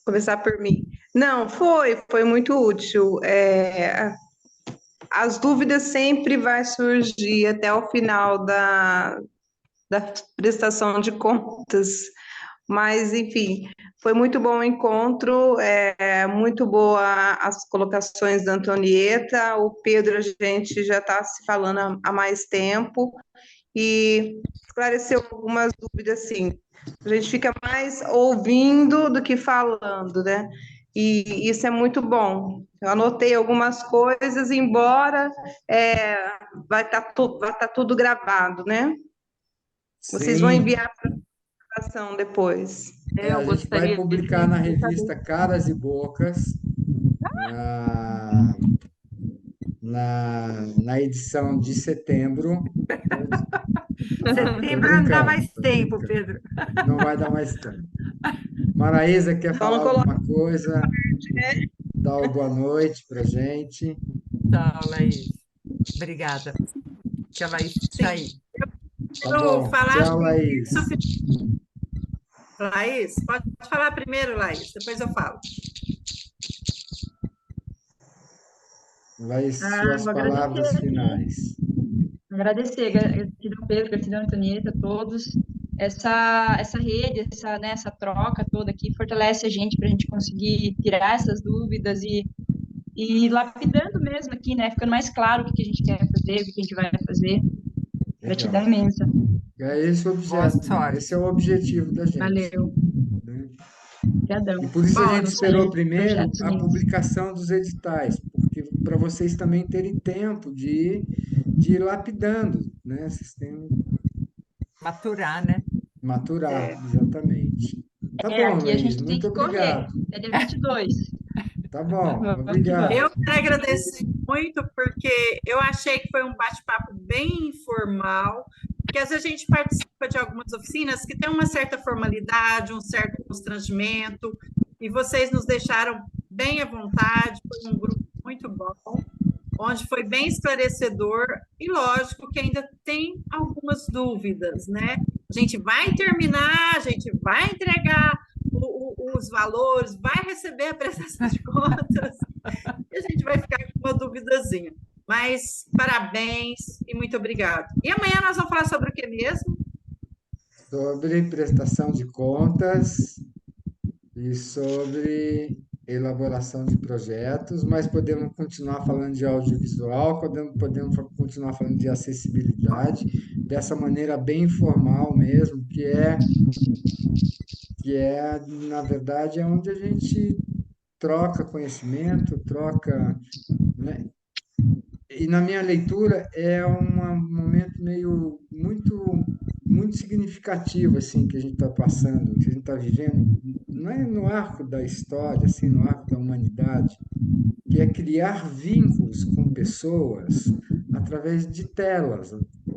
Speaker 9: Começar por mim. Não, foi muito útil. As dúvidas sempre vai surgir até o final da prestação de contas, Mas, enfim, foi muito bom o encontro, muito boa as colocações da Antonieta, o Pedro, a gente já está se falando há mais tempo, e esclareceu algumas dúvidas, sim. A gente fica mais ouvindo do que falando, né? E isso é muito bom. Eu anotei algumas coisas, embora vai estar tudo gravado, né? Vocês vão
Speaker 1: Sim,
Speaker 9: enviar para a apresentação depois.
Speaker 1: a
Speaker 10: Eu
Speaker 1: gente vai
Speaker 10: gostaria
Speaker 1: publicar na
Speaker 10: de saber.
Speaker 1: revista Caras e Bocas, na, na edição de setembro. Tô
Speaker 3: Setembro não dá
Speaker 1: brincando,
Speaker 3: mais
Speaker 1: tô
Speaker 3: tempo,
Speaker 1: brincando.
Speaker 3: Pedro.
Speaker 1: Não vai dar mais tempo. Maraísa, quer
Speaker 9: Só não
Speaker 1: falar
Speaker 9: coloca,
Speaker 1: alguma coisa? Dá uma boa noite para gente.
Speaker 3: Tchau, Laís. Obrigada. Que a Laís sair.
Speaker 1: Tá
Speaker 4: Quero
Speaker 1: bom.
Speaker 4: falar
Speaker 1: Tchau, Laís.
Speaker 4: Laís, pode falar primeiro, Laís, depois eu falo.
Speaker 1: Laís, suas
Speaker 7: Vou
Speaker 1: palavras
Speaker 7: agradecer
Speaker 1: finais.
Speaker 7: gratidão ao Pedro, gratidão à Antonieta, a todos. Essa rede, essa troca toda aqui fortalece a gente para a gente conseguir tirar essas dúvidas e ir lapidando mesmo aqui, né? Ficando mais claro o que a gente quer fazer, o que a gente vai fazer. Gratidão
Speaker 1: Legal.
Speaker 7: imensa.
Speaker 1: É esse o
Speaker 3: Boa
Speaker 1: objeto,
Speaker 3: sorte.
Speaker 1: esse é o objetivo da gente,
Speaker 7: Valeu.
Speaker 1: né?
Speaker 7: Obrigadão.
Speaker 1: E por isso a
Speaker 4: Bom,
Speaker 1: gente
Speaker 7: Vamos
Speaker 1: esperou
Speaker 7: sair
Speaker 1: primeiro
Speaker 7: projetos
Speaker 1: a
Speaker 7: lindos.
Speaker 1: publicação dos editais, porque para vocês também terem tempo de ir lapidando, né? Vocês têm
Speaker 3: Maturar, né?
Speaker 1: maturar, exatamente. Tá bom,
Speaker 7: Aqui a
Speaker 1: Laís,
Speaker 7: gente tem
Speaker 1: muito
Speaker 7: que correr.
Speaker 1: obrigado.
Speaker 7: É dia 22.
Speaker 1: Tá bom,
Speaker 7: Vamos que vamos.
Speaker 1: obrigado.
Speaker 4: eu quero agradecer muito, porque eu achei que foi um bate-papo bem informal, porque às vezes a gente participa de algumas oficinas que tem uma certa formalidade, um certo constrangimento, e vocês nos deixaram bem à vontade, foi um grupo muito bom, onde foi bem esclarecedor, e lógico que ainda tem algumas dúvidas, né? A gente vai terminar, a gente vai entregar os valores, vai receber a prestação de contas, e a gente vai ficar com uma duvidazinha. Mas parabéns e muito obrigado. E amanhã nós vamos falar sobre o que mesmo?
Speaker 1: Sobre prestação de contas e sobre elaboração de projetos, mas podemos continuar falando de audiovisual, podemos continuar falando de acessibilidade, dessa maneira bem informal mesmo, na verdade, é onde a gente troca conhecimento, troca, né? E na minha leitura é um momento meio muito significativo assim que a gente está passando, que a gente está vivendo, não é no arco da história, assim, no arco da humanidade, que é criar vínculos com pessoas através de telas,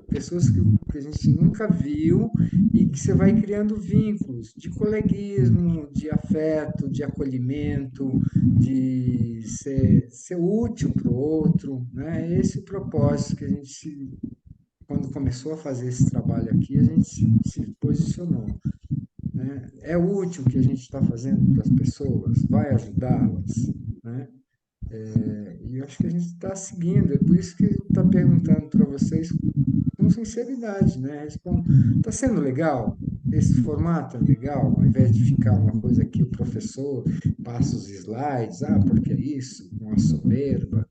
Speaker 1: pessoas que a gente nunca viu e que você vai criando vínculos de coleguismo, de afeto, de acolhimento, de ser útil para o outro, né? Esse é o propósito que a gente, quando começou a fazer esse trabalho aqui, a gente se posicionou, né? É útil o que a gente está fazendo para as pessoas, vai ajudá-las, né? E eu acho que a gente está seguindo, é por isso que a gente está perguntando para vocês com sinceridade, né? Está sendo legal? Esse formato é legal? Ao invés de ficar uma coisa que o professor passa os slides, porque é isso, com a soberba,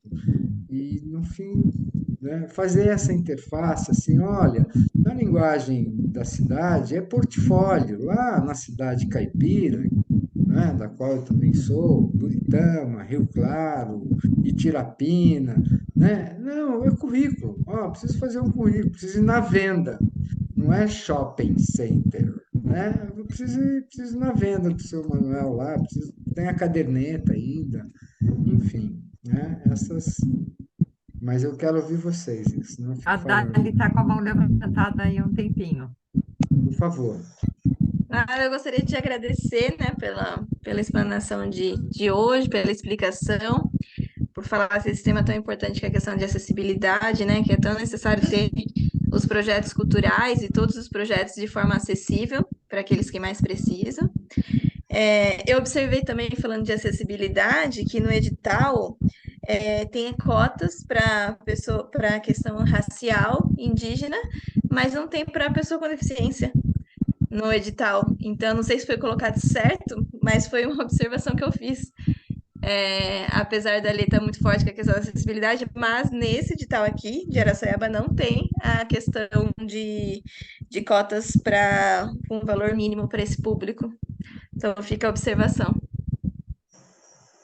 Speaker 1: e no fim, né, fazer essa interface assim, olha, na linguagem da cidade é portfólio, lá na cidade caipira, né, da qual eu também sou, Buritama, Rio Claro, Itirapina, né? Não, é currículo. Preciso fazer um currículo, preciso ir na venda. Não é shopping center, né? Eu preciso ir na venda do seu Manuel lá, tem a caderneta ainda, enfim, né? Mas eu quero ouvir vocês, senão eu
Speaker 3: A
Speaker 1: fico
Speaker 3: Dali
Speaker 1: falando.
Speaker 3: está com a mão levantada aí há um tempinho.
Speaker 1: Por favor.
Speaker 11: Eu gostaria de agradecer, né, pela explanação de hoje, pela explicação, por falar desse tema tão importante que é a questão de acessibilidade, né, que é tão necessário ter os projetos culturais e todos os projetos de forma acessível para aqueles que mais precisam. Eu observei também, falando de acessibilidade, que no edital tem cotas para a questão racial, indígena, mas não tem para a pessoa com deficiência. no edital. Então, não sei se foi colocado certo, mas foi uma observação que eu fiz. Apesar da lei estar muito forte com a questão da acessibilidade, mas nesse edital aqui de Araçoiaba não tem a questão de cotas para um valor mínimo para esse público. Então, fica a observação.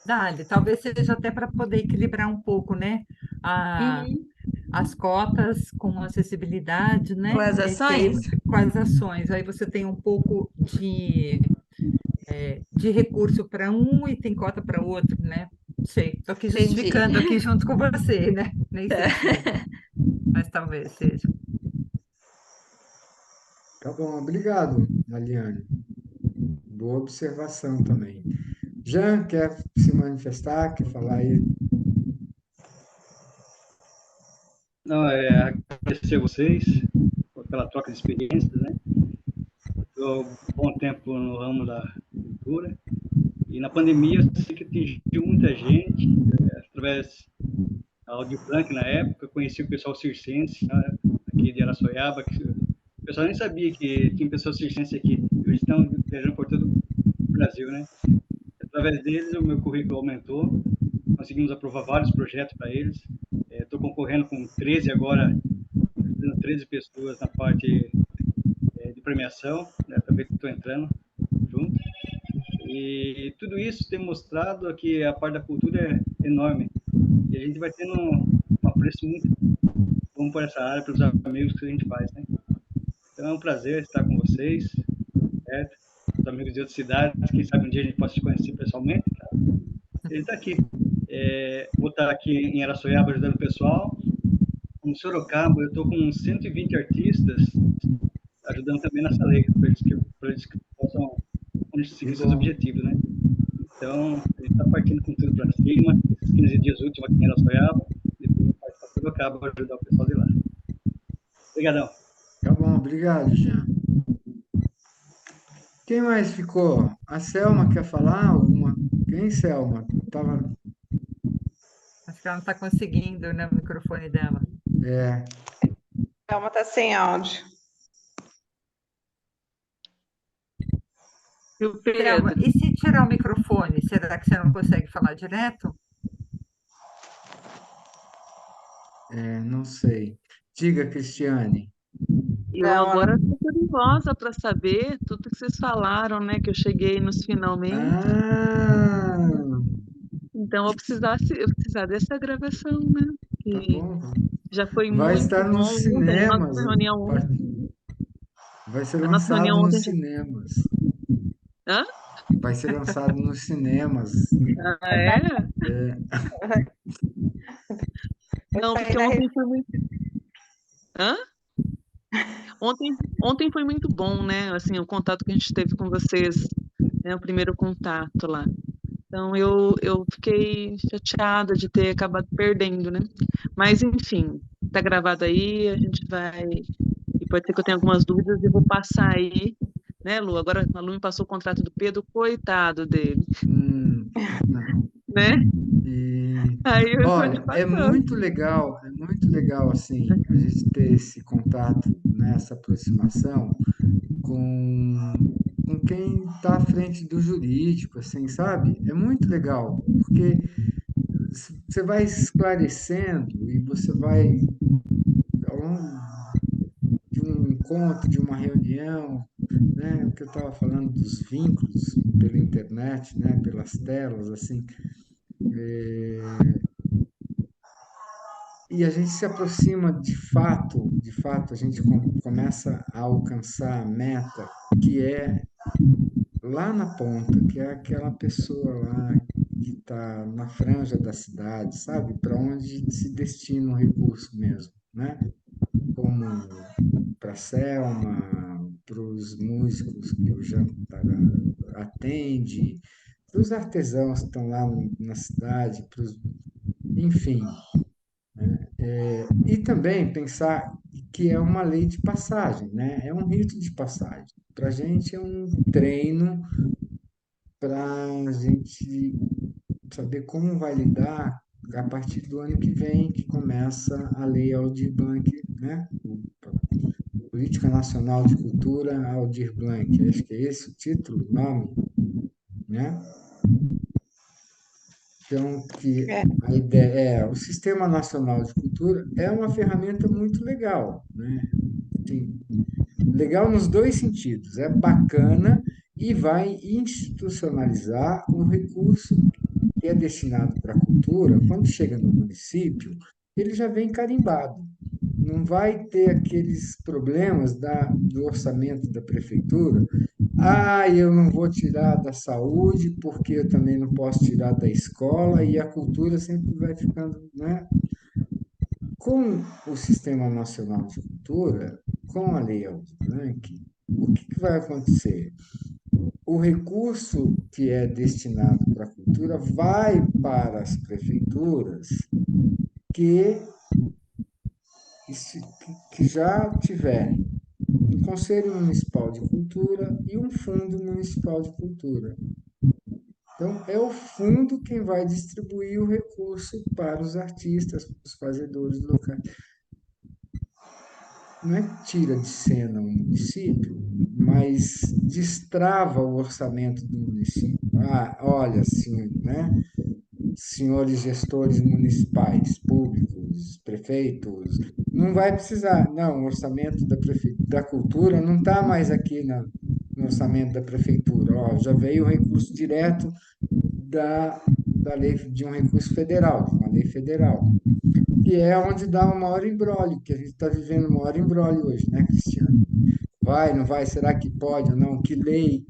Speaker 3: Dali, talvez seja até para poder equilibrar um pouco, né? A,
Speaker 11: Uhum.
Speaker 3: as cotas com acessibilidade, né?
Speaker 11: Com as
Speaker 3: E que aí,
Speaker 11: ações?
Speaker 3: com as ações. Aí você tem um pouco de recurso para um e tem cota para outro, né? Não sei, estou aqui
Speaker 11: Entendi.
Speaker 3: justificando aqui junto com você, né? Nem sei se, mas talvez seja.
Speaker 1: Tá bom, obrigado, Aliane. Boa observação também. Jean, quer se manifestar, quer falar aí?
Speaker 6: Não, agradecer a vocês pela troca de experiências, né? Estou há um bom tempo no ramo da cultura e na pandemia eu sei que atingiu muita gente através da Audio Blanc na época. Eu conheci o pessoal circense, né, aqui de Araçoiaba, que o pessoal nem sabia que tinha pessoas circense aqui. Eles estão viajando por todo o Brasil, né? Através deles, o meu currículo aumentou, conseguimos aprovar vários projetos para eles. Estou concorrendo com 13 agora, 13 pessoas na parte de premiação, né? Também estou entrando junto. E tudo isso tem mostrado que a parte da cultura é enorme. E a gente vai tendo um apreço muito bom por essa área, pelos amigos que a gente faz, né? Então é um prazer estar com vocês, certo? Os amigos de outras cidades, quem sabe um dia a gente possa se conhecer pessoalmente, tá? Ele está aqui. Vou estar aqui em Araçoiaba ajudando o pessoal. Em Sorocaba, eu estou com 120 artistas ajudando também nessa lei, para eles que possam seguir seus objetivos, né? Então, a gente está partindo com tudo para cima, esses 15 dias últimos aqui em Araçoiaba, depois a gente vai para Sorocaba para ajudar o pessoal de lá. Obrigadão.
Speaker 1: Tá bom, obrigado, Jean. Quem mais ficou? A Selma quer falar alguma? Quem, Selma? Tava...
Speaker 3: Acho que ela não está conseguindo, né, o microfone dela.
Speaker 9: Calma, tá sem áudio.
Speaker 10: E o
Speaker 3: Selma,
Speaker 10: Pedro?
Speaker 3: e se tirar o microfone, será que você não consegue falar direto?
Speaker 1: Não sei. Diga, Cristiane.
Speaker 10: Eu
Speaker 9: Não,
Speaker 10: agora estou curiosa para saber tudo que vocês falaram, né? Que eu cheguei nos finalmente.
Speaker 1: Ah,
Speaker 10: Então, eu vou precisar dessa gravação, né?
Speaker 1: tá
Speaker 10: Que
Speaker 1: bom.
Speaker 10: já foi
Speaker 1: Vai
Speaker 10: muito
Speaker 1: estar nos
Speaker 10: bom ontem. A
Speaker 1: cinemas.
Speaker 10: nossa reunião ontem.
Speaker 1: Vai ser
Speaker 10: A nossa
Speaker 1: lançado
Speaker 10: reunião
Speaker 1: nos
Speaker 10: ontem.
Speaker 1: cinemas.
Speaker 10: Hã?
Speaker 1: Vai ser lançado nos cinemas.
Speaker 10: Ah, é?
Speaker 9: vai
Speaker 10: Não,
Speaker 9: sair
Speaker 10: porque
Speaker 9: da
Speaker 10: ontem foi muito. Hã? Ontem foi muito bom, né? Assim, o contato que a gente teve com vocês, né? O primeiro contato lá. Então, eu fiquei chateada de ter acabado perdendo, né? Mas, enfim, tá gravado aí, a gente vai. E pode ser que eu tenha algumas dúvidas e vou passar aí, né, Lu? Agora a Lu me passou o contrato do Pedro, coitado dele,
Speaker 1: Não.
Speaker 10: né?
Speaker 1: E,
Speaker 10: Aí eu estou te
Speaker 1: olha,
Speaker 10: passando.
Speaker 1: é muito legal assim a gente ter esse contato, né, essa aproximação com quem está à frente do jurídico, assim, sabe? É muito legal, porque você vai esclarecendo e você vai, ao longo de um encontro, de uma reunião, né, o que eu estava falando dos vínculos pela internet, né, pelas telas, assim, e a gente se aproxima de fato, a gente começa a alcançar a meta, que é lá na ponta, que é aquela pessoa lá que está na franja da cidade, sabe? Para onde se destina o recurso mesmo, né? Como para a Selma, para os músicos que o Jantar atende, para os artesãos que estão lá na cidade, enfim, e também pensar que é uma lei de passagem, né? É um rito de passagem. Para a gente é um treino para a gente saber como vai lidar a partir do ano que vem, que começa a Lei Aldir Blanc, né? Política Nacional de Cultura, Aldir Blanc. Acho que é esse o título, o nome, né? Então, que
Speaker 9: É.
Speaker 1: a ideia o Sistema Nacional de Cultura é uma ferramenta muito legal, né? Assim, legal nos dois sentidos, é bacana e vai institucionalizar um recurso que é destinado para a cultura. Quando chega no município, ele já vem carimbado. Não vai ter aqueles problemas do orçamento da prefeitura. Ah, eu não vou tirar da saúde, porque eu também não posso tirar da escola, e a cultura sempre vai ficando, né? Com o Sistema Nacional de Cultura, com a Lei Aldir Blanc, o que vai acontecer? O recurso que é destinado para a cultura vai para as prefeituras que, que já tiverem um Conselho Municipal de Cultura e um Fundo Municipal de Cultura. Então, é o fundo quem vai distribuir o recurso para os artistas, para os fazedores locais. Não é que tira de cena o município, mas destrava o orçamento do município. Ah, olha, assim, né? Senhores gestores municipais, públicos, prefeitos, não vai precisar. Não, o orçamento da cultura não está mais aqui no orçamento da prefeitura. Ó, já veio o recurso direto da lei, de um recurso federal, de uma lei federal, que é onde dá o maior imbróglio, que a gente está vivendo o maior imbróglio hoje, né, Cristiano? Vai, não vai? Será que pode ou não? Que lei?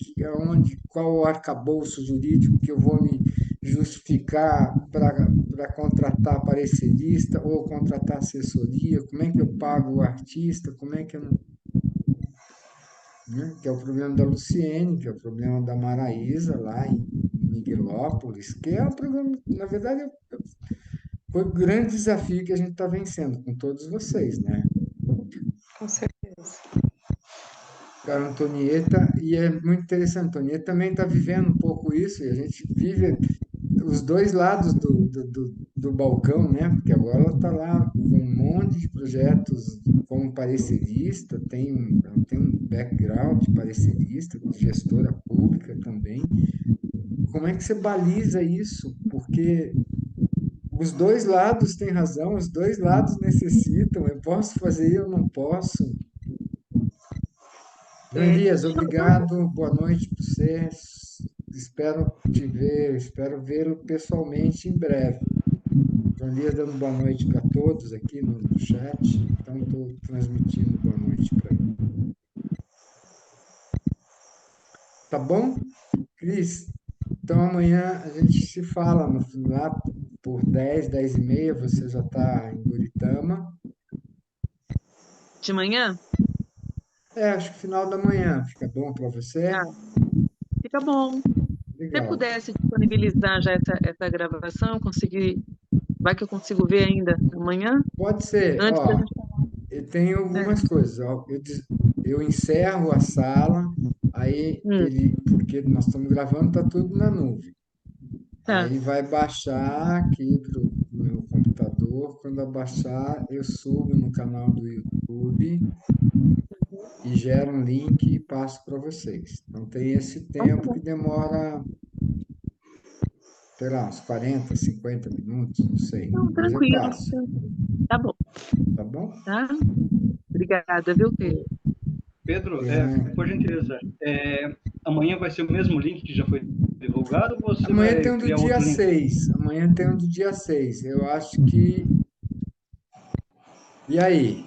Speaker 1: Qual o arcabouço jurídico que eu vou me justificar para contratar parecerista ou contratar assessoria? Como é que eu pago o artista? Como é que eu não... Né? Que é o problema da Luciene, que é o problema da Maraísa, lá em Miguelópolis, que é um problema, na verdade, foi o grande desafio que a gente está vencendo com todos vocês, né?
Speaker 9: Com certeza.
Speaker 1: Cara, Antonieta, e é muito interessante, Antonieta também está vivendo um pouco isso, e a gente vive os dois lados do balcão, né? Porque agora ela está lá com um monte de projetos como parecerista, ela tem um background de parecerista, de gestora pública também. Como é que você baliza isso? Porque os dois lados têm razão, os dois lados necessitam. Eu posso fazer, eu não posso. João Elias, obrigado. Boa noite para você. Espero te ver, espero vê-lo pessoalmente em breve. João Elias dando boa noite para todos aqui no chat. Então, estou transmitindo boa noite para ele. Tá bom? Cris, então amanhã a gente se fala lá por 10h30. Você já está em Buritama.
Speaker 10: De manhã?
Speaker 1: Acho que final da manhã fica bom para você?
Speaker 10: Fica bom.
Speaker 1: Legal.
Speaker 10: Se pudesse disponibilizar já essa gravação, vai que eu consigo ver ainda amanhã?
Speaker 1: Pode ser.
Speaker 10: Antes da
Speaker 1: Ó,
Speaker 10: gente...
Speaker 1: eu tenho algumas coisas. Ó, eu encerro a sala, aí porque nós estamos gravando, está tudo na nuvem. Aí vai baixar aqui para o meu computador. Quando eu baixar, eu subo no canal do YouTube e gero um link e passo para vocês. Então tem esse tempo que demora, sei lá, uns 40, 50 minutos, não sei.
Speaker 10: Não,
Speaker 1: Mas eu
Speaker 10: tranquilo.
Speaker 1: passo.
Speaker 10: Tá bom.
Speaker 1: Tá bom?
Speaker 10: Tá? Obrigada, viu, Pedro?
Speaker 6: Pedro, por gentileza, amanhã vai ser o mesmo link que já foi divulgado ou você
Speaker 1: Amanhã
Speaker 6: vai
Speaker 1: tem um do
Speaker 6: criar
Speaker 1: dia
Speaker 6: outro link?
Speaker 1: 6. Amanhã tem um do dia 6. Eu acho que... E aí?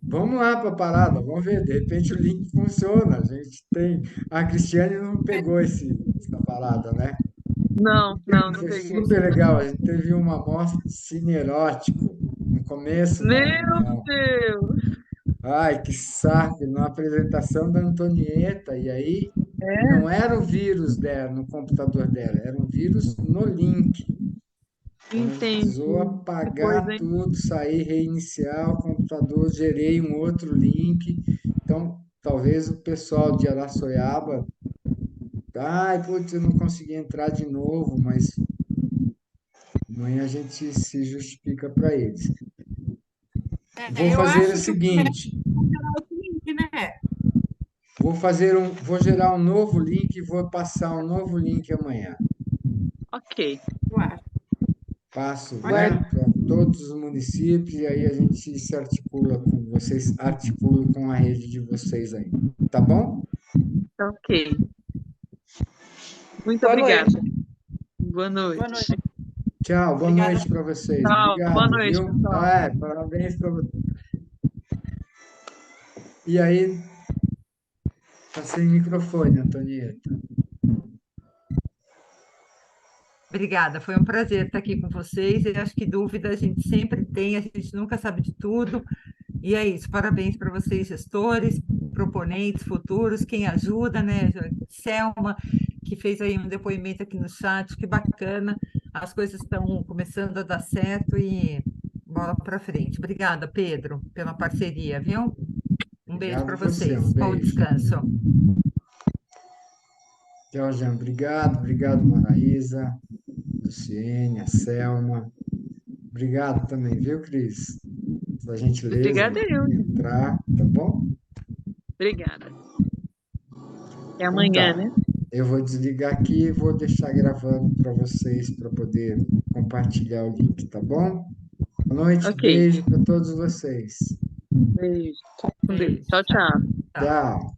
Speaker 1: Vamos lá para a parada, vamos ver. De repente o link funciona. A gente tem... A Cristiane não pegou essa parada, né?
Speaker 10: Não
Speaker 1: Foi
Speaker 10: peguei.
Speaker 1: super legal. A gente teve uma amostra de cine erótico no começo da reunião.
Speaker 10: Deus!
Speaker 1: Ai, que saco! Na apresentação da Antonieta. E aí, não era o vírus dela, no computador dela, era um vírus no link.
Speaker 10: Entendi.
Speaker 1: Precisou apagar tudo, sair, reiniciar o computador, gerei um outro link. Então, talvez o pessoal de Araçoiaba... Ai, putz, eu não consegui entrar de novo, mas amanhã a gente se justifica para eles. Vou
Speaker 4: Eu
Speaker 1: fazer
Speaker 4: acho
Speaker 1: o
Speaker 4: que
Speaker 1: seguinte.
Speaker 4: né?
Speaker 1: Vou gerar um novo link e vou passar um novo link amanhã.
Speaker 10: Ok.
Speaker 4: Eu acho.
Speaker 1: Passo, né,
Speaker 9: Guarda.
Speaker 1: para todos os municípios e aí a gente se articula com vocês, articula com a rede de vocês aí. Tá bom?
Speaker 10: Ok. Muito
Speaker 9: Boa
Speaker 10: obrigada.
Speaker 9: noite.
Speaker 10: Boa noite.
Speaker 4: Boa noite.
Speaker 1: Tchau, boa
Speaker 4: Obrigada.
Speaker 1: noite para vocês.
Speaker 10: Tchau,
Speaker 1: Obrigado,
Speaker 10: boa noite,
Speaker 1: viu?
Speaker 10: pessoal.
Speaker 1: Parabéns para vocês. E aí, tá sem microfone, Antonieta.
Speaker 3: Obrigada, foi um prazer estar aqui com vocês. Eu acho que dúvida a gente sempre tem, a gente nunca sabe de tudo. E é isso, parabéns para vocês, gestores, proponentes futuros, quem ajuda, né? Selma, que fez aí um depoimento aqui no chat, que bacana. As coisas estão começando a dar certo e bola para frente. Obrigada, Pedro, pela parceria, viu? Um beijo
Speaker 1: Obrigado
Speaker 3: para
Speaker 1: a você,
Speaker 3: vocês.
Speaker 1: um
Speaker 3: Bom
Speaker 1: beijo.
Speaker 3: descanso.
Speaker 1: Tchau, Jean. Obrigado, Maraísa, Luciene, a Selma. Obrigado também, viu, Cris? Da gentileza
Speaker 10: Obrigada eu.
Speaker 1: de entrar, tá bom?
Speaker 10: Obrigada. Até
Speaker 1: Então
Speaker 10: amanhã,
Speaker 1: tá.
Speaker 10: né?
Speaker 1: Eu vou desligar aqui e vou deixar gravando para vocês, para poder compartilhar o link, tá bom? Boa noite,
Speaker 10: Ok.
Speaker 1: beijo para todos vocês.
Speaker 10: Beijo. Com Deus.
Speaker 3: Beijo.
Speaker 10: Tchau, tchau.
Speaker 1: Tchau.